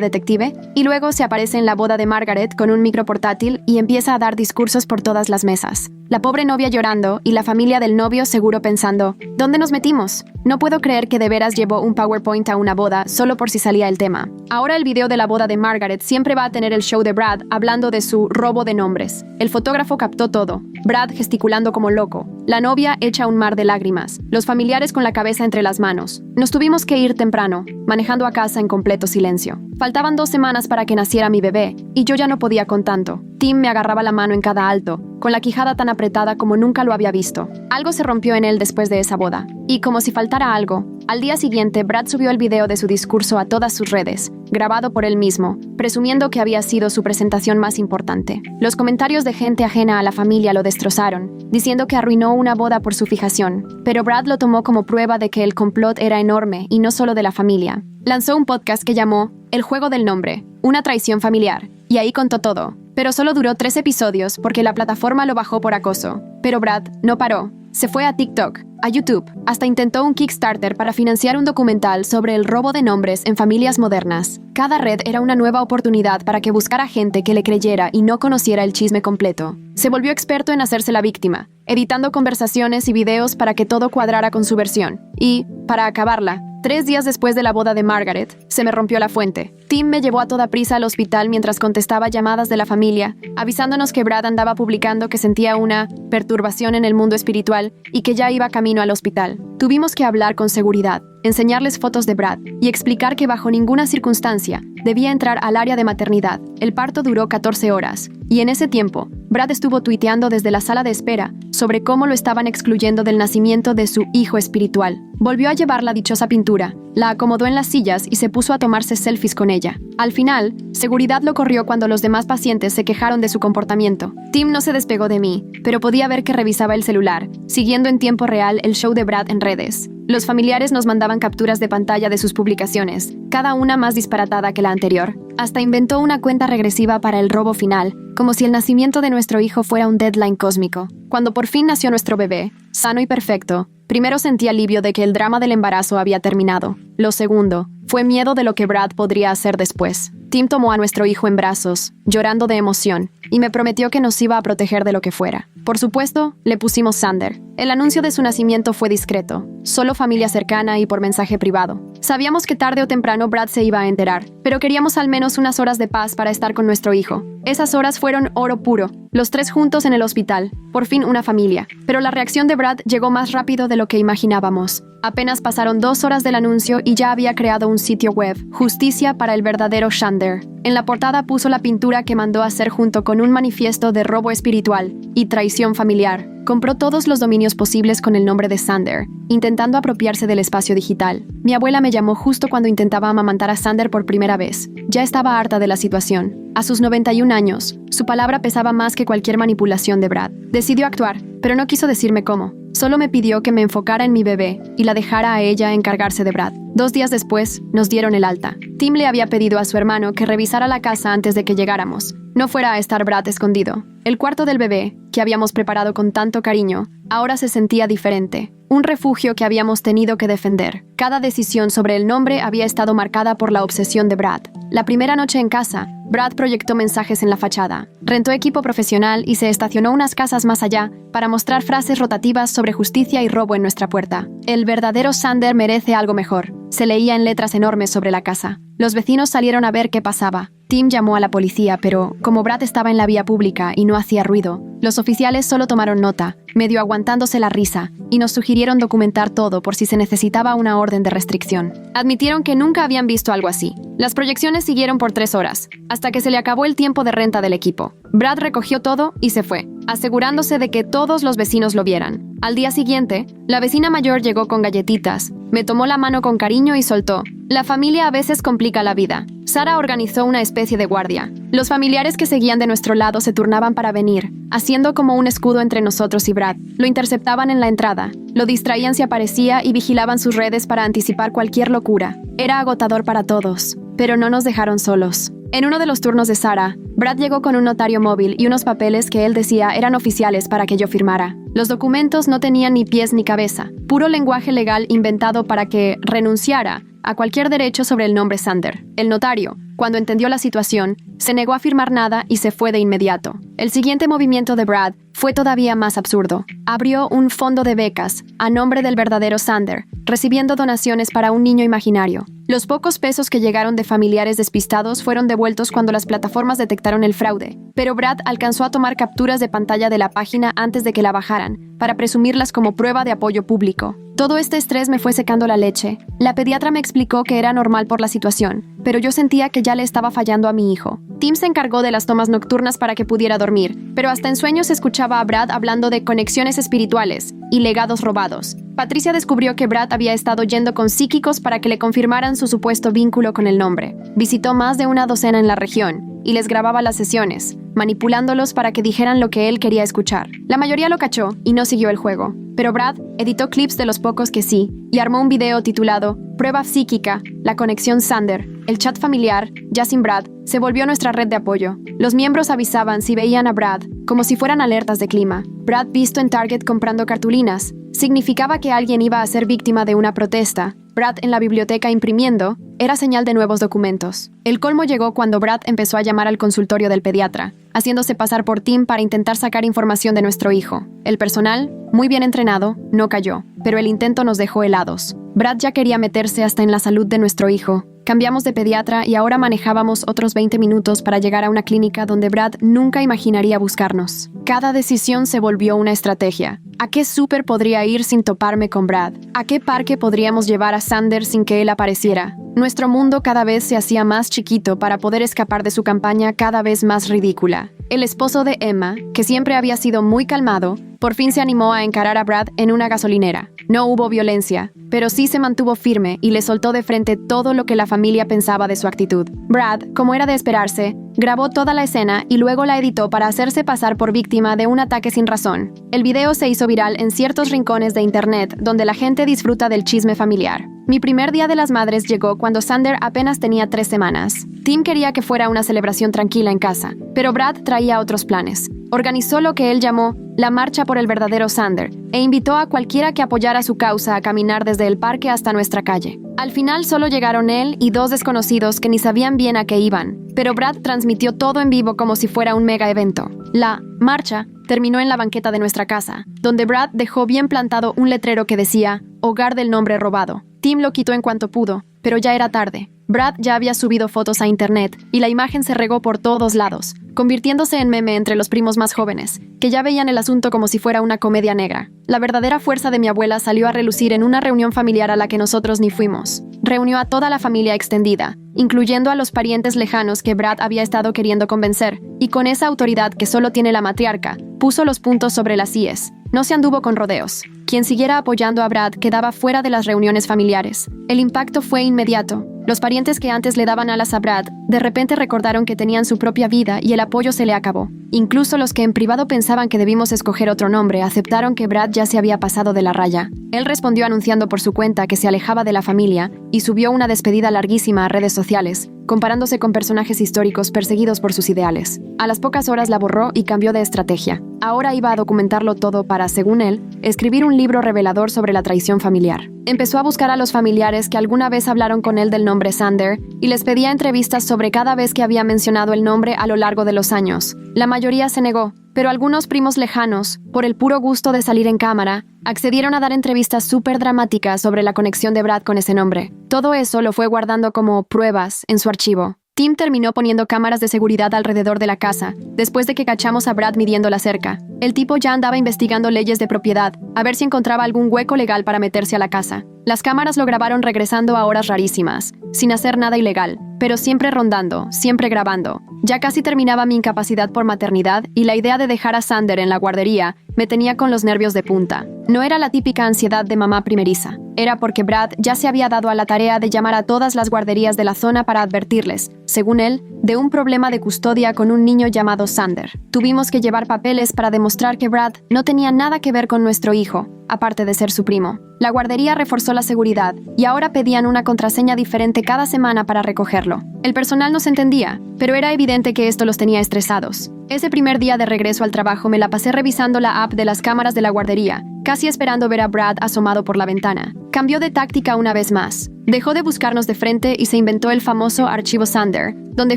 detective? Y luego se aparece en la boda de Margaret con un micro portátil y empieza a dar discursos por todas las mesas. La pobre novia llorando y la familia del novio seguro pensando, ¿dónde nos metimos? No puedo creer que de veras llevó un PowerPoint a una boda solo por si salía el tema. Ahora el video de la boda de Margaret siempre va a tener el show de Brad hablando de su robo de nombres. El fotógrafo captó todo. Brad gesticulando como loco. La novia hecha un mar de lágrimas. Los familiares con la cabeza entre las manos. Nos tuvimos que ir temprano, manejando a casa en completo silencio. Faltaban 2 semanas para que naciera mi bebé, y yo ya no podía con tanto. Tim me agarraba la mano en cada alto, con la quijada tan apretada como nunca lo había visto. Algo se rompió en él después de esa boda. Y como si faltara algo, al día siguiente Brad subió el video de su discurso a todas sus redes, grabado por él mismo, presumiendo que había sido su presentación más importante. Los comentarios de gente ajena a la familia lo destrozaron, diciendo que arruinó una boda por su fijación, pero Brad lo tomó como prueba de que el complot era enorme y no solo de la familia. Lanzó un podcast que llamó El Juego del Nombre, una traición familiar, y ahí contó todo. Pero solo duró 3 episodios porque la plataforma lo bajó por acoso. Pero Brad no paró. Se fue a TikTok, a YouTube, hasta intentó un Kickstarter para financiar un documental sobre el robo de nombres en familias modernas. Cada red era una nueva oportunidad para que buscara gente que le creyera y no conociera el chisme completo. Se volvió experto en hacerse la víctima, editando conversaciones y videos para que todo cuadrara con su versión. Y, para acabarla, 3 días después de la boda de Margaret, se me rompió la fuente. Tim me llevó a toda prisa al hospital mientras contestaba llamadas de la familia, avisándonos que Brad andaba publicando que sentía una perturbación en el mundo espiritual y que ya iba camino al hospital. Tuvimos que hablar con seguridad, enseñarles fotos de Brad y explicar que bajo ninguna circunstancia debía entrar al área de maternidad. El parto duró 14 horas, y en ese tiempo, Brad estuvo tuiteando desde la sala de espera sobre cómo lo estaban excluyendo del nacimiento de su hijo espiritual. Volvió a llevar la dichosa pintura, la acomodó en las sillas y se puso a tomarse selfies con ella. Al final, seguridad lo corrió cuando los demás pacientes se quejaron de su comportamiento. Tim no se despegó de mí, pero podía ver que revisaba el celular, siguiendo en tiempo real el show de Brad en redes. Los familiares nos mandaban capturas de pantalla de sus publicaciones, cada una más disparatada que la anterior. Hasta inventó una cuenta regresiva para el robo final, como si el nacimiento de nuestro hijo fuera un deadline cósmico. Cuando por fin nació nuestro bebé, sano y perfecto, primero sentí alivio de que el drama del embarazo había terminado. Lo segundo, fue miedo de lo que Brad podría hacer después. Tim tomó a nuestro hijo en brazos, llorando de emoción, y me prometió que nos iba a proteger de lo que fuera. Por supuesto, le pusimos Xander. El anuncio de su nacimiento fue discreto, solo familia cercana y por mensaje privado. Sabíamos que tarde o temprano Brad se iba a enterar, pero queríamos al menos unas horas de paz para estar con nuestro hijo. Esas horas fueron oro puro, los 3 juntos en el hospital, por fin una familia. Pero la reacción de Brad llegó más rápido de lo que imaginábamos. Apenas pasaron 2 horas del anuncio y ya había creado un sitio web, Justicia para el verdadero Xander. En la portada puso la pintura que mandó hacer junto con un manifiesto de robo espiritual y traición familiar. Compró todos los dominios posibles con el nombre de Xander, intentando apropiarse del espacio digital. Mi abuela me llamó justo cuando intentaba amamantar a Xander por primera vez. Ya estaba harta de la situación. A sus 91 años, su palabra pesaba más que cualquier manipulación de Brad. Decidió actuar, pero no quiso decirme cómo. Solo me pidió que me enfocara en mi bebé y la dejara a ella encargarse de Brad. 2 días después, nos dieron el alta. Tim le había pedido a su hermano que revisara la casa antes de que llegáramos. No fuera a estar Brad escondido. El cuarto del bebé, que habíamos preparado con tanto cariño, ahora se sentía diferente. Un refugio que habíamos tenido que defender. Cada decisión sobre el nombre había estado marcada por la obsesión de Brad. La primera noche en casa, Brad proyectó mensajes en la fachada, rentó equipo profesional y se estacionó unas casas más allá para mostrar frases rotativas sobre justicia y robo en nuestra puerta. El verdadero Xander merece algo mejor. Se leía en letras enormes sobre la casa. Los vecinos salieron a ver qué pasaba. Tim llamó a la policía, pero como Brad estaba en la vía pública y no hacía ruido, los oficiales solo tomaron nota, medio aguantándose la risa, y nos sugirieron documentar todo por si se necesitaba una orden de restricción. Admitieron que nunca habían visto algo así. Las proyecciones siguieron por 3 horas, hasta que se le acabó el tiempo de renta del equipo. Brad recogió todo y se fue, asegurándose de que todos los vecinos lo vieran. Al día siguiente, la vecina mayor llegó con galletitas, me tomó la mano con cariño y soltó. La familia a veces complica la vida. Sara organizó una especie de guardia. Los familiares que seguían de nuestro lado se turnaban para venir, haciendo como un escudo entre nosotros y Brad. Lo interceptaban en la entrada, lo distraían si aparecía y vigilaban sus redes para anticipar cualquier locura. Era agotador para todos, pero no nos dejaron solos. En uno de los turnos de Sara, Brad llegó con un notario móvil y unos papeles que él decía eran oficiales para que yo firmara. Los documentos no tenían ni pies ni cabeza, puro lenguaje legal inventado para que renunciara a cualquier derecho sobre el nombre Sander. El notario, cuando entendió la situación, se negó a firmar nada y se fue de inmediato. El siguiente movimiento de Brad fue todavía más absurdo. Abrió un fondo de becas a nombre del verdadero Sander, recibiendo donaciones para un niño imaginario. Los pocos pesos que llegaron de familiares despistados fueron devueltos cuando las plataformas detectaron el fraude, pero Brad alcanzó a tomar capturas de pantalla de la página antes de que la bajaran, para presumirlas como prueba de apoyo público. Todo este estrés me fue secando la leche. La pediatra me explicó que era normal por la situación, pero yo sentía que ya le estaba fallando a mi hijo. Tim se encargó de las tomas nocturnas para que pudiera dormir, pero hasta en sueños escuchaba a Brad hablando de conexiones espirituales y legados robados. Patricia descubrió que Brad había estado yendo con psíquicos para que le confirmaran su supuesto vínculo con el nombre. Visitó más de una docena en la región y les grababa las sesiones, manipulándolos para que dijeran lo que él quería escuchar. La mayoría lo cachó y no siguió el juego, pero Brad editó clips de los pocos que sí y armó un video titulado Prueba psíquica, la conexión Sander. El chat familiar, ya sin Brad, se volvió nuestra red de apoyo. Los miembros avisaban si veían a Brad, como si fueran alertas de clima. Brad visto en Target comprando cartulinas significaba que alguien iba a ser víctima de una protesta. Brad en la biblioteca imprimiendo era señal de nuevos documentos. El colmo llegó cuando Brad empezó a llamar al consultorio del pediatra, haciéndose pasar por Tim para intentar sacar información de nuestro hijo. El personal, muy bien entrenado, no cayó, pero el intento nos dejó helados. Brad ya quería meterse hasta en la salud de nuestro hijo. Cambiamos de pediatra y ahora manejábamos otros 20 minutos para llegar a una clínica donde Brad nunca imaginaría buscarnos. Cada decisión se volvió una estrategia. ¿A qué súper podría ir sin toparme con Brad? ¿A qué parque podríamos llevar a Sander sin que él apareciera? Nuestro mundo cada vez se hacía más chiquito para poder escapar de su campaña cada vez más ridícula. El esposo de Emma, que siempre había sido muy calmado, por fin se animó a encarar a Brad en una gasolinera. No hubo violencia, pero sí se mantuvo firme y le soltó de frente todo lo que la familia pensaba de su actitud. Brad, como era de esperarse, grabó toda la escena y luego la editó para hacerse pasar por víctima de un ataque sin razón. El video se hizo viral en ciertos rincones de internet donde la gente disfruta del chisme familiar. Mi primer día de las madres llegó cuando Sander apenas tenía 3 semanas. Tim quería que fuera una celebración tranquila en casa, pero Brad traía otros planes. Organizó lo que él llamó la marcha por el verdadero Sander e invitó a cualquiera que apoyara su causa a caminar desde el parque hasta nuestra calle. Al final solo llegaron él y 2 desconocidos que ni sabían bien a qué iban, pero Brad transmitió todo en vivo como si fuera un mega evento. La marcha terminó en la banqueta de nuestra casa, donde Brad dejó bien plantado un letrero que decía Hogar del nombre robado. Tim lo quitó en cuanto pudo, pero ya era tarde. Brad ya había subido fotos a internet y la imagen se regó por todos lados, convirtiéndose en meme entre los primos más jóvenes, que ya veían el asunto como si fuera una comedia negra. La verdadera fuerza de mi abuela salió a relucir en una reunión familiar a la que nosotros ni fuimos. Reunió a toda la familia extendida, incluyendo a los parientes lejanos que Brad había estado queriendo convencer, y con esa autoridad que solo tiene la matriarca, puso los puntos sobre las íes. No se anduvo con rodeos. Quien siguiera apoyando a Brad quedaba fuera de las reuniones familiares. El impacto fue inmediato. Los parientes que antes le daban alas a Brad, de repente recordaron que tenían su propia vida y el apoyo se le acabó. Incluso los que en privado pensaban que debimos escoger otro nombre aceptaron que Brad ya se había pasado de la raya. Él respondió anunciando por su cuenta que se alejaba de la familia y subió una despedida larguísima a redes sociales, comparándose con personajes históricos perseguidos por sus ideales. A las pocas horas la borró y cambió de estrategia. Ahora iba a documentarlo todo para, según él, escribir un libro revelador sobre la traición familiar. Empezó a buscar a los familiares que alguna vez hablaron con él del nombre Sander y les pedía entrevistas sobre cada vez que había mencionado el nombre a lo largo de los años. La mayoría se negó, pero algunos primos lejanos, por el puro gusto de salir en cámara, accedieron a dar entrevistas súper dramáticas sobre la conexión de Brad con ese nombre. Todo eso lo fue guardando como pruebas en su archivo. Tim terminó poniendo cámaras de seguridad alrededor de la casa, después de que cachamos a Brad midiendo la cerca. El tipo ya andaba investigando leyes de propiedad, a ver si encontraba algún hueco legal para meterse a la casa. Las cámaras lo grabaron regresando a horas rarísimas, sin hacer nada ilegal, pero siempre rondando, siempre grabando. Ya casi terminaba mi incapacidad por maternidad y la idea de dejar a Sander en la guardería me tenía con los nervios de punta. No era la típica ansiedad de mamá primeriza. Era porque Brad ya se había dado a la tarea de llamar a todas las guarderías de la zona para advertirles, según él, de un problema de custodia con un niño llamado Sander. Tuvimos que llevar papeles para demostrar que Brad no tenía nada que ver con nuestro hijo, aparte de ser su primo. La guardería reforzó la seguridad y ahora pedían una contraseña diferente cada semana para recogerlo. El personal nos entendía, pero era evidente que esto los tenía estresados. Ese primer día de regreso al trabajo me la pasé revisando la app de las cámaras de la guardería, casi esperando ver a Brad asomado por la ventana. Cambió de táctica una vez más. Dejó de buscarnos de frente y se inventó el famoso archivo Sander, donde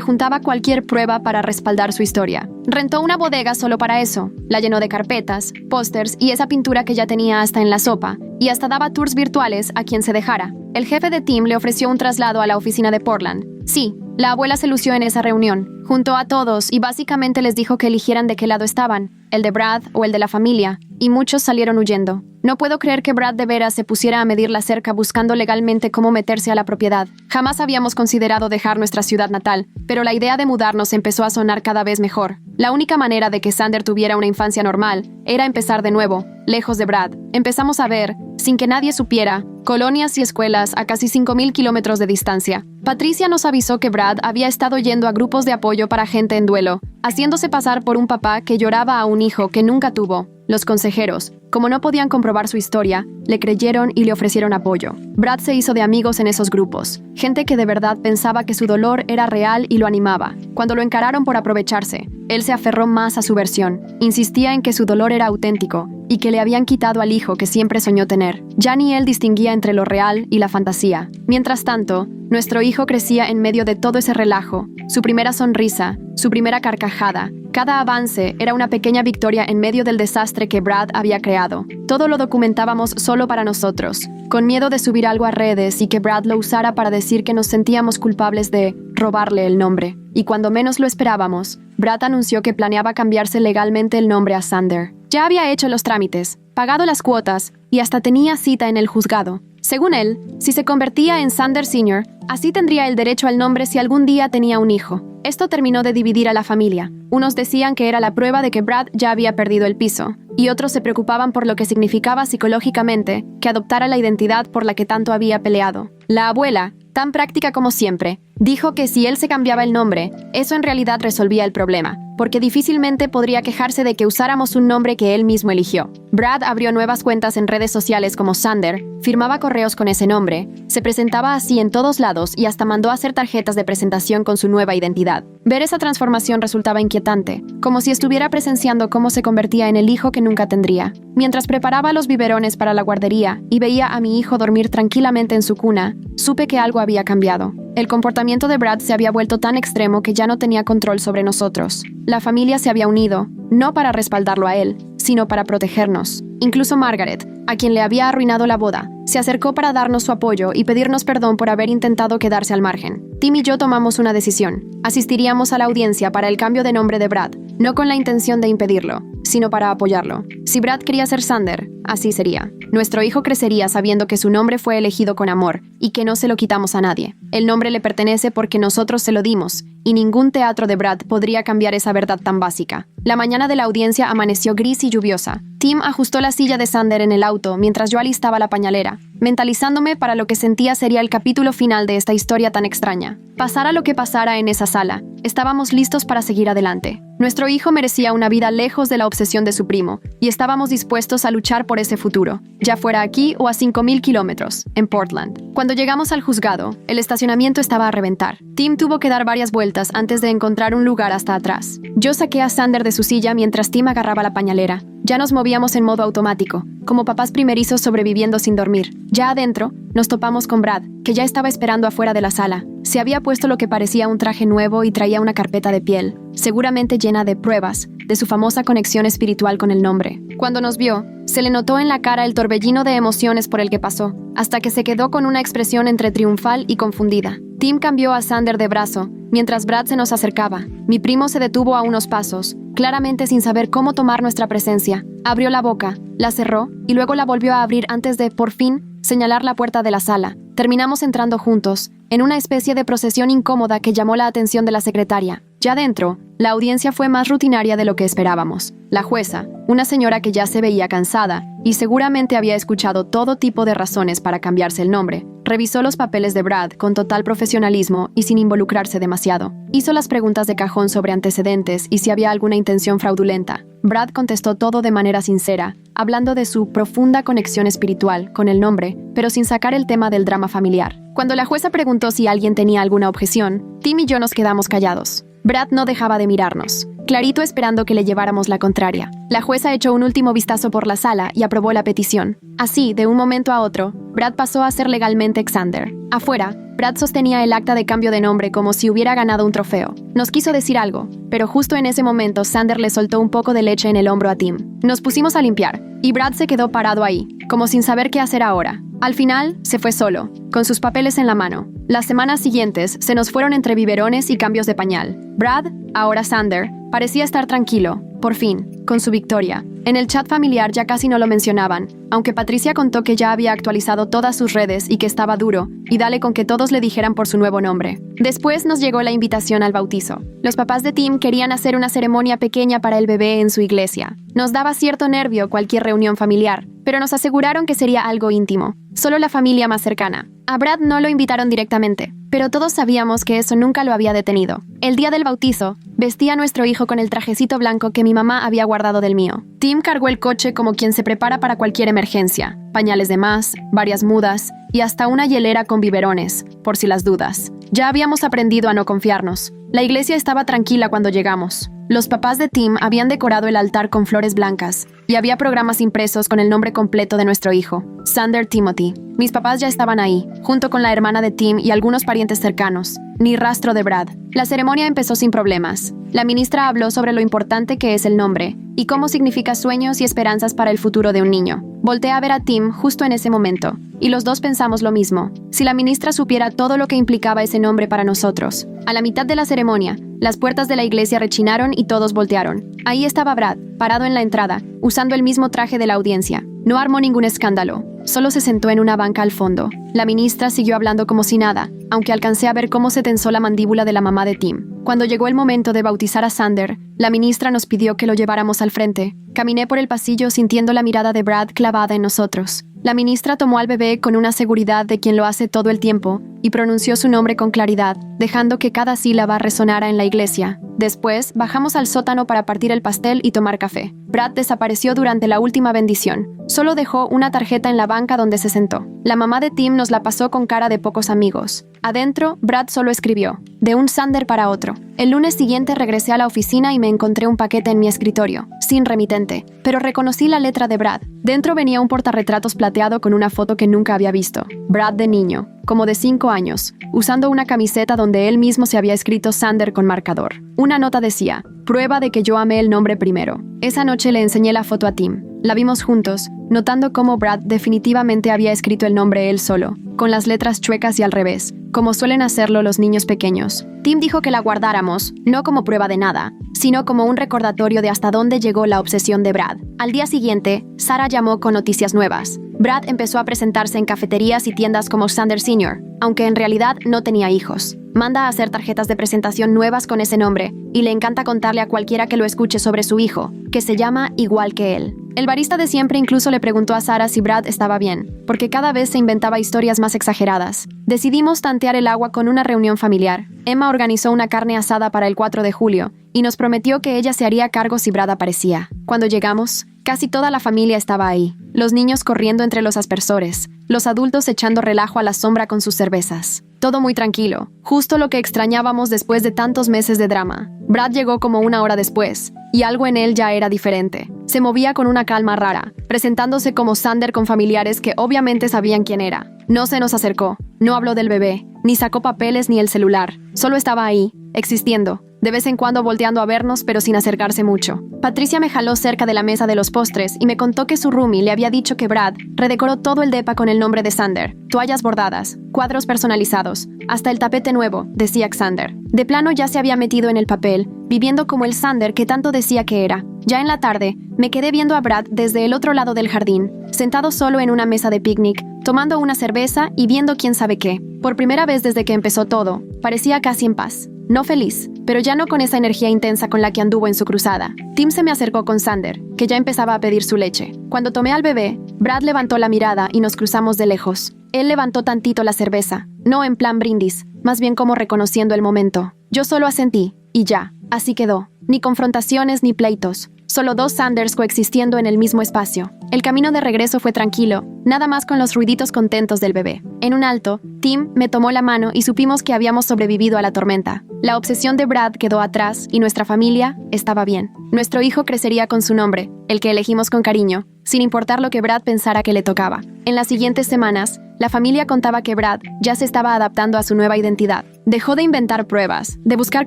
juntaba cualquier prueba para respaldar su historia. Rentó una bodega solo para eso. La llenó de carpetas, pósters y esa pintura que ya tenía hasta en la sopa, y hasta daba tours virtuales a quien se dejara. El jefe de Tim le ofreció un traslado a la oficina de Portland. Sí, la abuela se lució en esa reunión. Juntó a todos y básicamente les dijo que eligieran de qué lado estaban, el de Brad o el de la familia, y muchos salieron huyendo. No puedo creer que Brad de veras se pusiera a medir la cerca buscando legalmente cómo meterse a la propiedad. Jamás habíamos considerado dejar nuestra ciudad natal, pero la idea de mudarnos empezó a sonar cada vez mejor. La única manera de que Sander tuviera una infancia normal era empezar de nuevo, lejos de Brad. Empezamos a ver, sin que nadie supiera, colonias y escuelas a casi 5,000 kilómetros de distancia. Patricia nos avisó que Brad había estado yendo a grupos de apoyo para gente en duelo, haciéndose pasar por un papá que lloraba a un hijo que nunca tuvo. Los consejeros, como no podían comprobar su historia, le creyeron y le ofrecieron apoyo. Brad se hizo de amigos en esos grupos, gente que de verdad pensaba que su dolor era real y lo animaba. Cuando lo encararon por aprovecharse, él se aferró más a su versión. Insistía en que su dolor era auténtico y que le habían quitado al hijo que siempre soñó tener. Ya ni él distinguía entre lo real y la fantasía. Mientras tanto, nuestro hijo crecía en medio de todo ese relajo. Su primera sonrisa, su primera carcajada, cada avance era una pequeña victoria en medio del desastre que Brad había creado. Todo lo documentábamos solo para nosotros, con miedo de subir algo a redes y que Brad lo usara para decir que nos sentíamos culpables de robarle el nombre. Y cuando menos lo esperábamos, Brad anunció que planeaba cambiarse legalmente el nombre a Sander. Ya había hecho los trámites, pagado las cuotas y hasta tenía cita en el juzgado. Según él, si se convertía en Sander Sr., así tendría el derecho al nombre si algún día tenía un hijo. Esto terminó de dividir a la familia. Unos decían que era la prueba de que Brad ya había perdido el piso, y otros se preocupaban por lo que significaba psicológicamente que adoptara la identidad por la que tanto había peleado. La abuela, tan práctica como siempre, dijo que si él se cambiaba el nombre, eso en realidad resolvía el problema, porque difícilmente podría quejarse de que usáramos un nombre que él mismo eligió. Brad abrió nuevas cuentas en redes sociales como Sander, firmaba correos con ese nombre, se presentaba así en todos lados y hasta mandó a hacer tarjetas de presentación con su nueva identidad. Ver esa transformación resultaba inquietante, como si estuviera presenciando cómo se convertía en el hijo que nunca tendría. Mientras preparaba los biberones para la guardería y veía a mi hijo dormir tranquilamente en su cuna, supe que algo había cambiado. El comportamiento de Brad se había vuelto tan extremo que ya no tenía control sobre nosotros. La familia se había unido, no para respaldarlo a él, sino para protegernos. Incluso Margaret, a quien le había arruinado la boda, se acercó para darnos su apoyo y pedirnos perdón por haber intentado quedarse al margen. Tim y yo tomamos una decisión. Asistiríamos a la audiencia para el cambio de nombre de Brad, no con la intención de impedirlo, sino para apoyarlo. Si Brad quería ser Sander, así sería. Nuestro hijo crecería sabiendo que su nombre fue elegido con amor y que no se lo quitamos a nadie. El nombre le pertenece porque nosotros se lo dimos, y ningún teatro de Brad podría cambiar esa verdad tan básica. La mañana de la audiencia amaneció gris y lluviosa. Tim ajustó la silla de Sander en el auto mientras yo alistaba la pañalera, mentalizándome para lo que sentía sería el capítulo final de esta historia tan extraña. Pasara lo que pasara en esa sala, estábamos listos para seguir adelante. Nuestro hijo merecía una vida lejos de la obsesión de su primo, y estábamos dispuestos a luchar por ese futuro, ya fuera aquí o a 5,000 kilómetros, en Portland. Cuando llegamos al juzgado, el estacionamiento estaba a reventar. Tim tuvo que dar varias vueltas antes de encontrar un lugar hasta atrás. Yo saqué a Sander de su silla mientras Tim agarraba la pañalera. Ya nos movíamos en modo automático, como papás primerizos sobreviviendo sin dormir. Ya adentro, nos topamos con Brad, que ya estaba esperando afuera de la sala. Se había puesto lo que parecía un traje nuevo y traía una carpeta de piel, seguramente llena de pruebas de su famosa conexión espiritual con el nombre. Cuando nos vio, se le notó en la cara el torbellino de emociones por el que pasó, hasta que se quedó con una expresión entre triunfal y confundida. Tim cambió a Sander de brazo, mientras Brad se nos acercaba. Mi primo se detuvo a unos pasos, claramente sin saber cómo tomar nuestra presencia. Abrió la boca, la cerró y luego la volvió a abrir antes de, por fin, señalar la puerta de la sala. Terminamos entrando juntos, en una especie de procesión incómoda que llamó la atención de la secretaria. Ya dentro, la audiencia fue más rutinaria de lo que esperábamos. La jueza, una señora que ya se veía cansada y seguramente había escuchado todo tipo de razones para cambiarse el nombre, Revisó los papeles de Brad con total profesionalismo y sin involucrarse demasiado. Hizo las preguntas de cajón sobre antecedentes y si había alguna intención fraudulenta. Brad contestó todo de manera sincera, hablando de su profunda conexión espiritual con el nombre, pero sin sacar el tema del drama familiar. Cuando la jueza preguntó si alguien tenía alguna objeción, Tim y yo nos quedamos callados. Brad no dejaba de mirarnos, clarito esperando que le lleváramos la contraria. La jueza echó un último vistazo por la sala y aprobó la petición. Así, de un momento a otro, Brad pasó a ser legalmente Xander. Afuera, Brad sostenía el acta de cambio de nombre como si hubiera ganado un trofeo. Nos quiso decir algo, pero justo en ese momento Xander le soltó un poco de leche en el hombro a Tim. Nos pusimos a limpiar, y Brad se quedó parado ahí, como sin saber qué hacer ahora. Al final, se fue solo, con sus papeles en la mano. Las semanas siguientes se nos fueron entre biberones y cambios de pañal. Brad, ahora Xander, parecía estar tranquilo, por fin, con su victoria. En el chat familiar ya casi no lo mencionaban, aunque Patricia contó que ya había actualizado todas sus redes y que estaba duro, y dale con que todos le dijeran por su nuevo nombre. Después nos llegó la invitación al bautizo. Los papás de Tim querían hacer una ceremonia pequeña para el bebé en su iglesia. Nos daba cierto nervio cualquier reunión familiar, pero nos aseguraron que sería algo íntimo, solo la familia más cercana. A Brad no lo invitaron directamente, pero todos sabíamos que eso nunca lo había detenido. El día del bautizo, vestía a nuestro hijo con el trajecito blanco que mi mamá había guardado del mío. Tim cargó el coche como quien se prepara para cualquier emergencia. Pañales de más, varias mudas y hasta una hielera con biberones, por si las dudas. Ya habíamos aprendido a no confiarnos. La iglesia estaba tranquila cuando llegamos. Los papás de Tim habían decorado el altar con flores blancas y había programas impresos con el nombre completo de nuestro hijo, Xander Timothy. Mis papás ya estaban ahí, junto con la hermana de Tim y algunos parientes cercanos. Ni rastro de Brad. La ceremonia empezó sin problemas. La ministra habló sobre lo importante que es el nombre y cómo significa sueños y esperanzas para el futuro de un niño. Volteé a ver a Tim justo en ese momento, y los dos pensamos lo mismo. Si la ministra supiera todo lo que implicaba ese nombre para nosotros. A la mitad de la ceremonia, las puertas de la iglesia rechinaron y todos voltearon. Ahí estaba Brad, parado en la entrada, usando el mismo traje de la audiencia. No armó ningún escándalo, solo se sentó en una banca al fondo. La ministra siguió hablando como si nada, aunque alcancé a ver cómo se tensó la mandíbula de la mamá de Tim. Cuando llegó el momento de bautizar a Xander, la ministra nos pidió que lo lleváramos al frente. Caminé por el pasillo sintiendo la mirada de Brad clavada en nosotros. La ministra tomó al bebé con una seguridad de quien lo hace todo el tiempo y pronunció su nombre con claridad, dejando que cada sílaba resonara en la iglesia. Después, bajamos al sótano para partir el pastel y tomar café. Brad desapareció durante la última bendición. Solo dejó una tarjeta en la banca donde se sentó. La mamá de Tim nos la pasó con cara de pocos amigos. Adentro, Brad solo escribió, de un Xander para otro. El lunes siguiente regresé a la oficina y me encontré un paquete en mi escritorio, sin remitente, pero reconocí la letra de Brad. Dentro venía un portarretratos plateado con una foto que nunca había visto. Brad de niño, como de 5 años, usando una camiseta donde él mismo se había escrito Xander con marcador. Una nota decía, prueba de que yo amé el nombre primero. Esa noche le enseñé la foto a Tim. La vimos juntos, notando cómo Brad definitivamente había escrito el nombre él solo, con las letras chuecas y al revés, como suelen hacerlo los niños pequeños. Tim dijo que la guardáramos, no como prueba de nada, sino como un recordatorio de hasta dónde llegó la obsesión de Brad. Al día siguiente, Sara llamó con noticias nuevas. Brad empezó a presentarse en cafeterías y tiendas como Xander Sr., aunque en realidad no tenía hijos. Manda a hacer tarjetas de presentación nuevas con ese nombre, y le encanta contarle a cualquiera que lo escuche sobre su hijo, que se llama igual que él. El barista de siempre incluso le preguntó a Sara si Brad estaba bien, porque cada vez se inventaba historias más exageradas. Decidimos tantear el agua con una reunión familiar. Emma organizó una carne asada para el 4 de julio, y nos prometió que ella se haría cargo si Brad aparecía. Cuando llegamos, casi toda la familia estaba ahí, los niños corriendo entre los aspersores, los adultos echando relajo a la sombra con sus cervezas. Todo muy tranquilo, justo lo que extrañábamos después de tantos meses de drama. Brad llegó como 1 hora después, y algo en él ya era diferente. Se movía con una calma rara, presentándose como Xander con familiares que obviamente sabían quién era. No se nos acercó, no habló del bebé, ni sacó papeles ni el celular. Solo estaba ahí, existiendo, de vez en cuando volteando a vernos pero sin acercarse mucho. Patricia me jaló cerca de la mesa de los postres y me contó que su roomie le había dicho que Brad redecoró todo el depa con el nombre de Xander, toallas bordadas, cuadros personalizados, hasta el tapete nuevo, decía Xander. De plano ya se había metido en el papel, viviendo como el Xander que tanto decía que era. Ya en la tarde, me quedé viendo a Brad desde el otro lado del jardín, sentado solo en una mesa de picnic, tomando una cerveza y viendo quién sabe qué. Por primera vez desde que empezó todo, parecía casi en paz. No feliz, pero ya no con esa energía intensa con la que anduvo en su cruzada. Tim se me acercó con Xander, que ya empezaba a pedir su leche. Cuando tomé al bebé, Brad levantó la mirada y nos cruzamos de lejos. Él levantó tantito la cerveza, no en plan brindis, más bien como reconociendo el momento. Yo solo asentí, y ya, así quedó. Ni confrontaciones ni pleitos. Solo dos Sanders coexistiendo en el mismo espacio. El camino de regreso fue tranquilo, nada más con los ruiditos contentos del bebé. En un alto, Tim me tomó la mano y supimos que habíamos sobrevivido a la tormenta. La obsesión de Brad quedó atrás y nuestra familia estaba bien. Nuestro hijo crecería con su nombre, el que elegimos con cariño, sin importar lo que Brad pensara que le tocaba. En las siguientes semanas, la familia contaba que Brad ya se estaba adaptando a su nueva identidad. Dejó de inventar pruebas, de buscar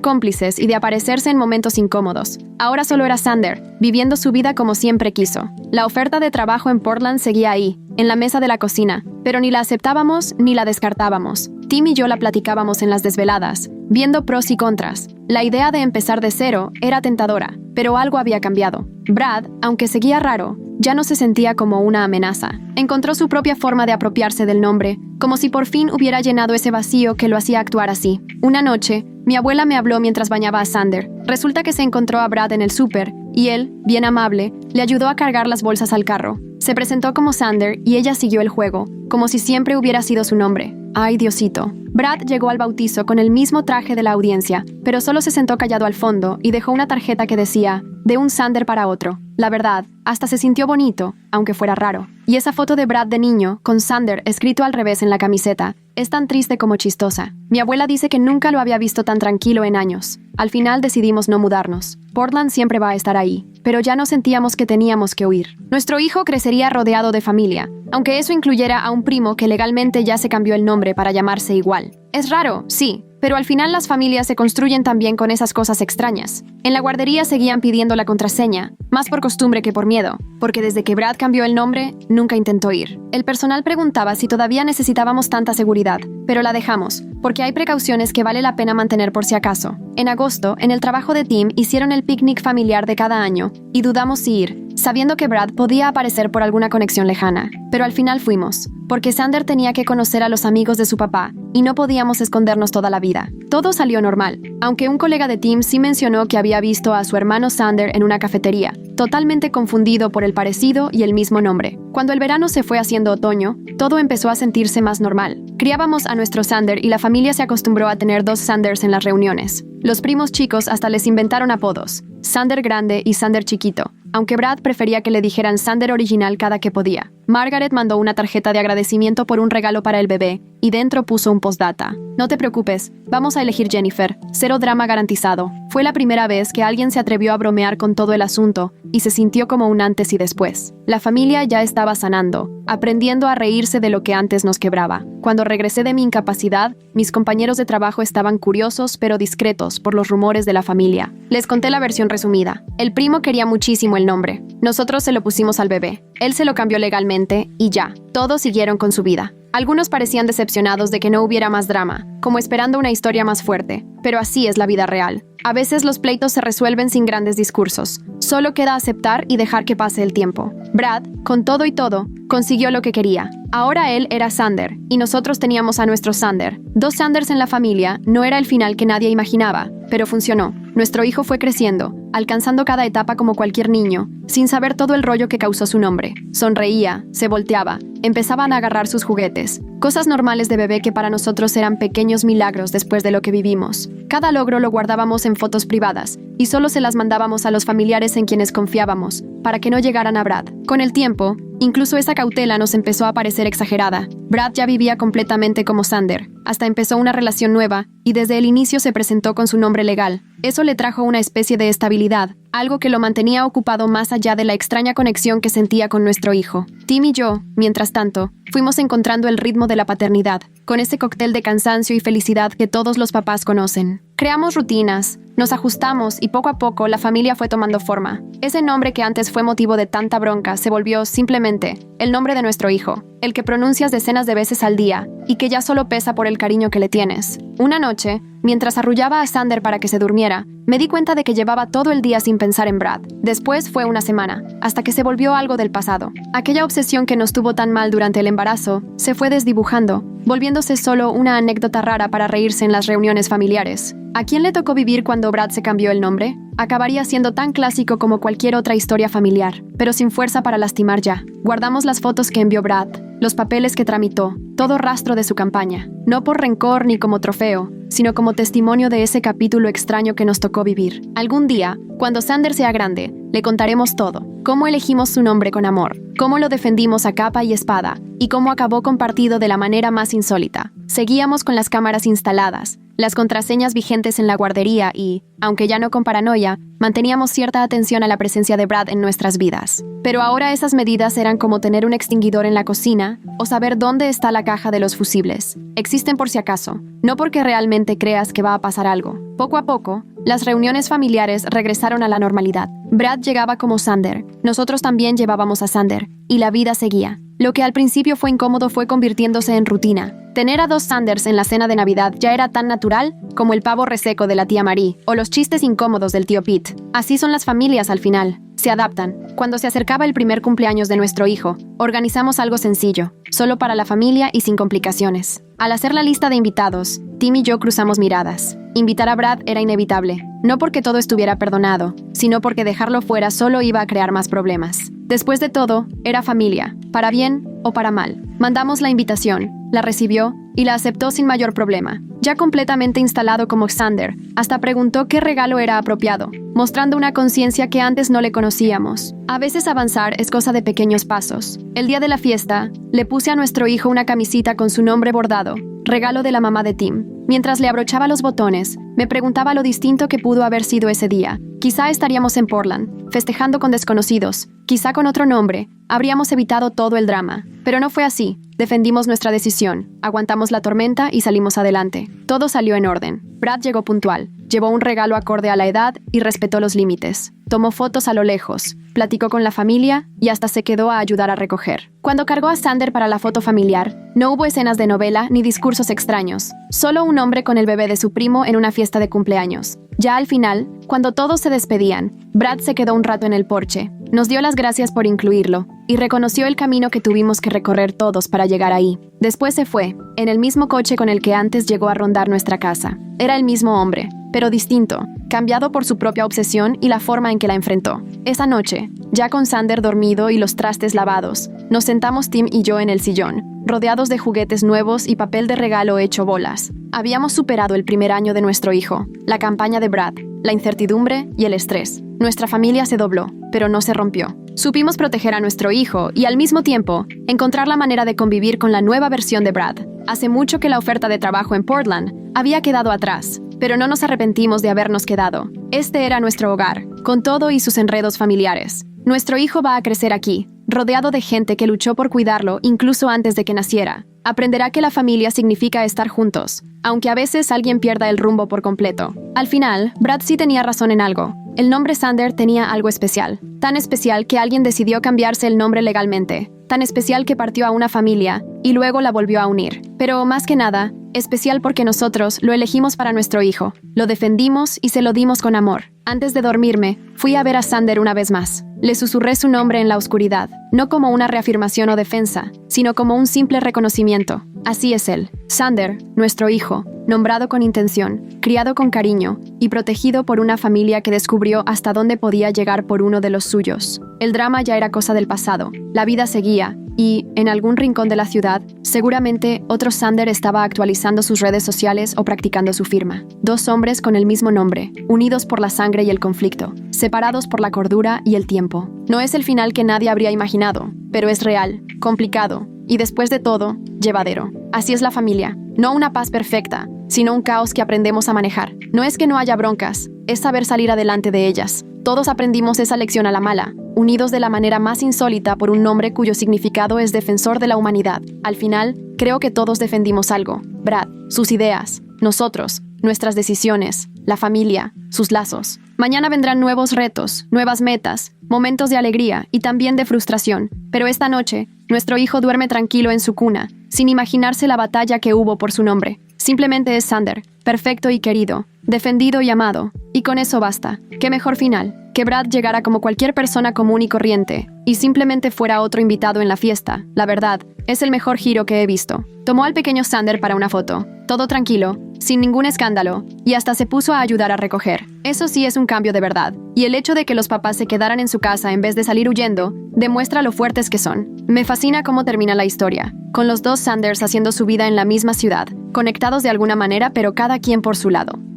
cómplices y de aparecerse en momentos incómodos. Ahora solo era Sander, viviendo su vida como siempre quiso. La oferta de trabajo en Portland seguía ahí, en la mesa de la cocina, pero ni la aceptábamos ni la descartábamos. Tim y yo la platicábamos en las desveladas, viendo pros y contras. La idea de empezar de cero era tentadora, pero algo había cambiado. Brad, aunque seguía raro, ya no se sentía como una amenaza. Encontró su propia forma de apropiarse del nombre, como si por fin hubiera llenado ese vacío que lo hacía actuar así. Una noche, mi abuela me habló mientras bañaba a Sander. Resulta que se encontró a Brad en el súper, y él, bien amable, le ayudó a cargar las bolsas al carro. Se presentó como Sander y ella siguió el juego, como si siempre hubiera sido su nombre. ¡Ay, Diosito! Brad llegó al bautizo con el mismo traje de la audiencia, pero solo se sentó callado al fondo y dejó una tarjeta que decía, de un Sander para otro. La verdad, hasta se sintió bonito, aunque fuera raro. Y esa foto de Brad de niño, con Sander escrito al revés en la camiseta, es tan triste como chistosa. Mi abuela dice que nunca lo había visto tan tranquilo en años. Al final decidimos no mudarnos. Portland siempre va a estar ahí, pero ya no sentíamos que teníamos que huir. Nuestro hijo crecería rodeado de familia, aunque eso incluyera a un primo que legalmente ya se cambió el nombre para llamarse igual. Es raro, sí, pero al final las familias se construyen también con esas cosas extrañas. En la guardería seguían pidiendo la contraseña, más por costumbre que por miedo, porque desde que Brad cambió el nombre, nunca intentó ir. El personal preguntaba si todavía necesitábamos tanta seguridad, pero la dejamos, porque hay precauciones que vale la pena mantener por si acaso. En agosto, en el trabajo de Tim, hicieron el picnic familiar de cada año, y dudamos si ir, sabiendo que Brad podía aparecer por alguna conexión lejana. Pero al final fuimos, porque Sander tenía que conocer a los amigos de su papá, y no podíamos escondernos toda la vida. Todo salió normal, aunque un colega de Tim sí mencionó que había visto a su hermano Sander en una cafetería, totalmente confundido por el parecido y el mismo nombre. Cuando el verano se fue haciendo otoño, todo empezó a sentirse más normal. Criábamos a nuestro Sander y la familia se acostumbró a tener dos Sanders en las reuniones. Los primos chicos hasta les inventaron apodos, Sander Grande y Sander Chiquito, aunque Brad prefería que le dijeran Sander Original cada que podía. Margaret mandó una tarjeta de agradecimiento por un regalo para el bebé, y dentro puso un postdata. No te preocupes, vamos a elegir Jennifer, cero drama garantizado. Fue la primera vez que alguien se atrevió a bromear con todo el asunto, y se sintió como un antes y después. La familia ya estaba sanando, aprendiendo a reírse de lo que antes nos quebraba. Cuando regresé de mi incapacidad, mis compañeros de trabajo estaban curiosos pero discretos por los rumores de la familia. Les conté la versión resumida. El primo quería muchísimo el nombre. Nosotros se lo pusimos al bebé. Él se lo cambió legalmente y ya, todos siguieron con su vida. Algunos parecían decepcionados de que no hubiera más drama, como esperando una historia más fuerte, pero así es la vida real. A veces los pleitos se resuelven sin grandes discursos. Solo queda aceptar y dejar que pase el tiempo. Brad, con todo y todo, consiguió lo que quería. Ahora él era Sander, y nosotros teníamos a nuestro Sander. Dos Sanders en la familia no era el final que nadie imaginaba, pero funcionó. Nuestro hijo fue creciendo, alcanzando cada etapa como cualquier niño, sin saber todo el rollo que causó su nombre. Sonreía, se volteaba, empezaban a agarrar sus juguetes. Cosas normales de bebé que para nosotros eran pequeños milagros después de lo que vivimos. Cada logro lo guardábamos en fotos privadas, y solo se las mandábamos a los familiares en quienes confiábamos, para que no llegaran a Brad. Con el tiempo, incluso esa cautela nos empezó a parecer exagerada. Brad ya vivía completamente como Sander. Hasta empezó una relación nueva, y desde el inicio se presentó con su nombre legal. Eso le trajo una especie de estabilidad, algo que lo mantenía ocupado más allá de la extraña conexión que sentía con nuestro hijo. Tim y yo, mientras tanto, fuimos encontrando el ritmo de la paternidad, con ese cóctel de cansancio y felicidad que todos los papás conocen. Creamos rutinas, nos ajustamos y poco a poco la familia fue tomando forma. Ese nombre que antes fue motivo de tanta bronca se volvió simplemente el nombre de nuestro hijo, el que pronuncias decenas de veces al día y que ya solo pesa por el cariño que le tienes. Una noche, mientras arrullaba a Sander para que se durmiera, me di cuenta de que llevaba todo el día sin pensar en Brad. Después fue una semana, hasta que se volvió algo del pasado. Aquella obsesión que nos tuvo tan mal durante el embarazo se fue desdibujando, volviéndose solo una anécdota rara para reírse en las reuniones familiares. ¿A quién le tocó vivir cuando Brad se cambió el nombre? Acabaría siendo tan clásico como cualquier otra historia familiar, pero sin fuerza para lastimar ya. Guardamos las fotos que envió Brad, los papeles que tramitó, todo rastro de su campaña, no por rencor ni como trofeo, sino como testimonio de ese capítulo extraño que nos tocó vivir. Algún día, cuando Sander sea grande, le contaremos todo, cómo elegimos su nombre con amor, cómo lo defendimos a capa y espada, y cómo acabó compartido de la manera más insólita. Seguíamos con las cámaras instaladas, las contraseñas vigentes en la guardería y, aunque ya no con paranoia, manteníamos cierta atención a la presencia de Brad en nuestras vidas. Pero ahora esas medidas eran como tener un extinguidor en la cocina o saber dónde está la caja de los fusibles. Existen por si acaso, no porque realmente creas que va a pasar algo. Poco a poco, las reuniones familiares regresaron a la normalidad. Brad llegaba como Sander, nosotros también llevábamos a Sander, y la vida seguía. Lo que al principio fue incómodo fue convirtiéndose en rutina. Tener a dos Sanders en la cena de Navidad ya era tan natural como el pavo reseco de la tía Marie o los chistes incómodos del tío Pete. Así son las familias al final. Se adaptan. Cuando se acercaba el primer cumpleaños de nuestro hijo, organizamos algo sencillo, solo para la familia y sin complicaciones. Al hacer la lista de invitados, Tim y yo cruzamos miradas. Invitar a Brad era inevitable, no porque todo estuviera perdonado, sino porque dejarlo fuera solo iba a crear más problemas. Después de todo, era familia, para bien o para mal. Mandamos la invitación, la recibió y la aceptó sin mayor problema. Ya completamente instalado como Sander, hasta preguntó qué regalo era apropiado, mostrando una conciencia que antes no le conocíamos. A veces avanzar es cosa de pequeños pasos. El día de la fiesta, le puse a nuestro hijo una camisita con su nombre bordado, regalo de la mamá de Tim. Mientras le abrochaba los botones, me preguntaba lo distinto que pudo haber sido ese día. Quizá estaríamos en Portland, festejando con desconocidos, quizá con otro nombre. Habríamos evitado todo el drama. Pero no fue así. Defendimos nuestra decisión, aguantamos la tormenta y salimos adelante. Todo salió en orden. Brad llegó puntual, llevó un regalo acorde a la edad y respetó los límites. Tomó fotos a lo lejos, platicó con la familia y hasta se quedó a ayudar a recoger. Cuando cargó a Sander para la foto familiar, no hubo escenas de novela ni discursos extraños. Solo un hombre con el bebé de su primo en una fiesta de cumpleaños. Ya al final, cuando todos se despedían, Brad se quedó un rato en el porche. Nos dio las gracias por incluirlo y reconoció el camino que tuvimos que recorrer todos para llegar ahí. Después se fue, en el mismo coche con el que antes llegó a rondar nuestra casa. Era el mismo hombre, pero distinto, cambiado por su propia obsesión y la forma en que la enfrentó. Esa noche, ya con Sander dormido y los trastes lavados, nos sentamos Tim y yo en el sillón, rodeados de juguetes nuevos y papel de regalo hecho bolas. Habíamos superado el primer año de nuestro hijo, la campaña de Brad, la incertidumbre y el estrés. Nuestra familia se dobló, pero no se rompió. Supimos proteger a nuestro hijo y, al mismo tiempo, encontrar la manera de convivir con la nueva versión de Brad. Hace mucho que la oferta de trabajo en Portland había quedado atrás, pero no nos arrepentimos de habernos quedado. Este era nuestro hogar, con todo y sus enredos familiares. Nuestro hijo va a crecer aquí, rodeado de gente que luchó por cuidarlo incluso antes de que naciera. Aprenderá que la familia significa estar juntos, aunque a veces alguien pierda el rumbo por completo. Al final, Brad sí tenía razón en algo. El nombre Sander tenía algo especial. Tan especial que alguien decidió cambiarse el nombre legalmente. Tan especial que partió a una familia y luego la volvió a unir. Pero más que nada, especial porque nosotros lo elegimos para nuestro hijo. Lo defendimos y se lo dimos con amor. Antes de dormirme, fui a ver a Sander una vez más. Le susurré su nombre en la oscuridad, no como una reafirmación o defensa, sino como un simple reconocimiento. Así es él, Sander, nuestro hijo, nombrado con intención, criado con cariño y protegido por una familia que descubrió hasta dónde podía llegar por uno de los suyos. El drama ya era cosa del pasado, la vida seguía, y, en algún rincón de la ciudad, seguramente otro Sander estaba actualizando sus redes sociales o practicando su firma. Dos hombres con el mismo nombre, unidos por la sangre y el conflicto, separados por la cordura y el tiempo. No es el final que nadie habría imaginado, pero es real, complicado, y después de todo, llevadero. Así es la familia, no una paz perfecta, sino un caos que aprendemos a manejar. No es que no haya broncas, es saber salir adelante de ellas. Todos aprendimos esa lección a la mala, unidos de la manera más insólita por un nombre cuyo significado es defensor de la humanidad. Al final, creo que todos defendimos algo. Brad, sus ideas, nosotros, nuestras decisiones, la familia, sus lazos. Mañana vendrán nuevos retos, nuevas metas, momentos de alegría y también de frustración. Pero esta noche, nuestro hijo duerme tranquilo en su cuna, sin imaginarse la batalla que hubo por su nombre. Simplemente es Sander, perfecto y querido, defendido y amado. Y con eso basta. ¿Qué mejor final? Que Brad llegara como cualquier persona común y corriente, y simplemente fuera otro invitado en la fiesta. La verdad, es el mejor giro que he visto. Tomó al pequeño Sander para una foto. Todo tranquilo, sin ningún escándalo, y hasta se puso a ayudar a recoger. Eso sí es un cambio de verdad. Y el hecho de que los papás se quedaran en su casa en vez de salir huyendo, demuestra lo fuertes que son. Me fascina cómo termina la historia, con los dos Sanders haciendo su vida en la misma ciudad, conectados de alguna manera pero cada quien por su lado.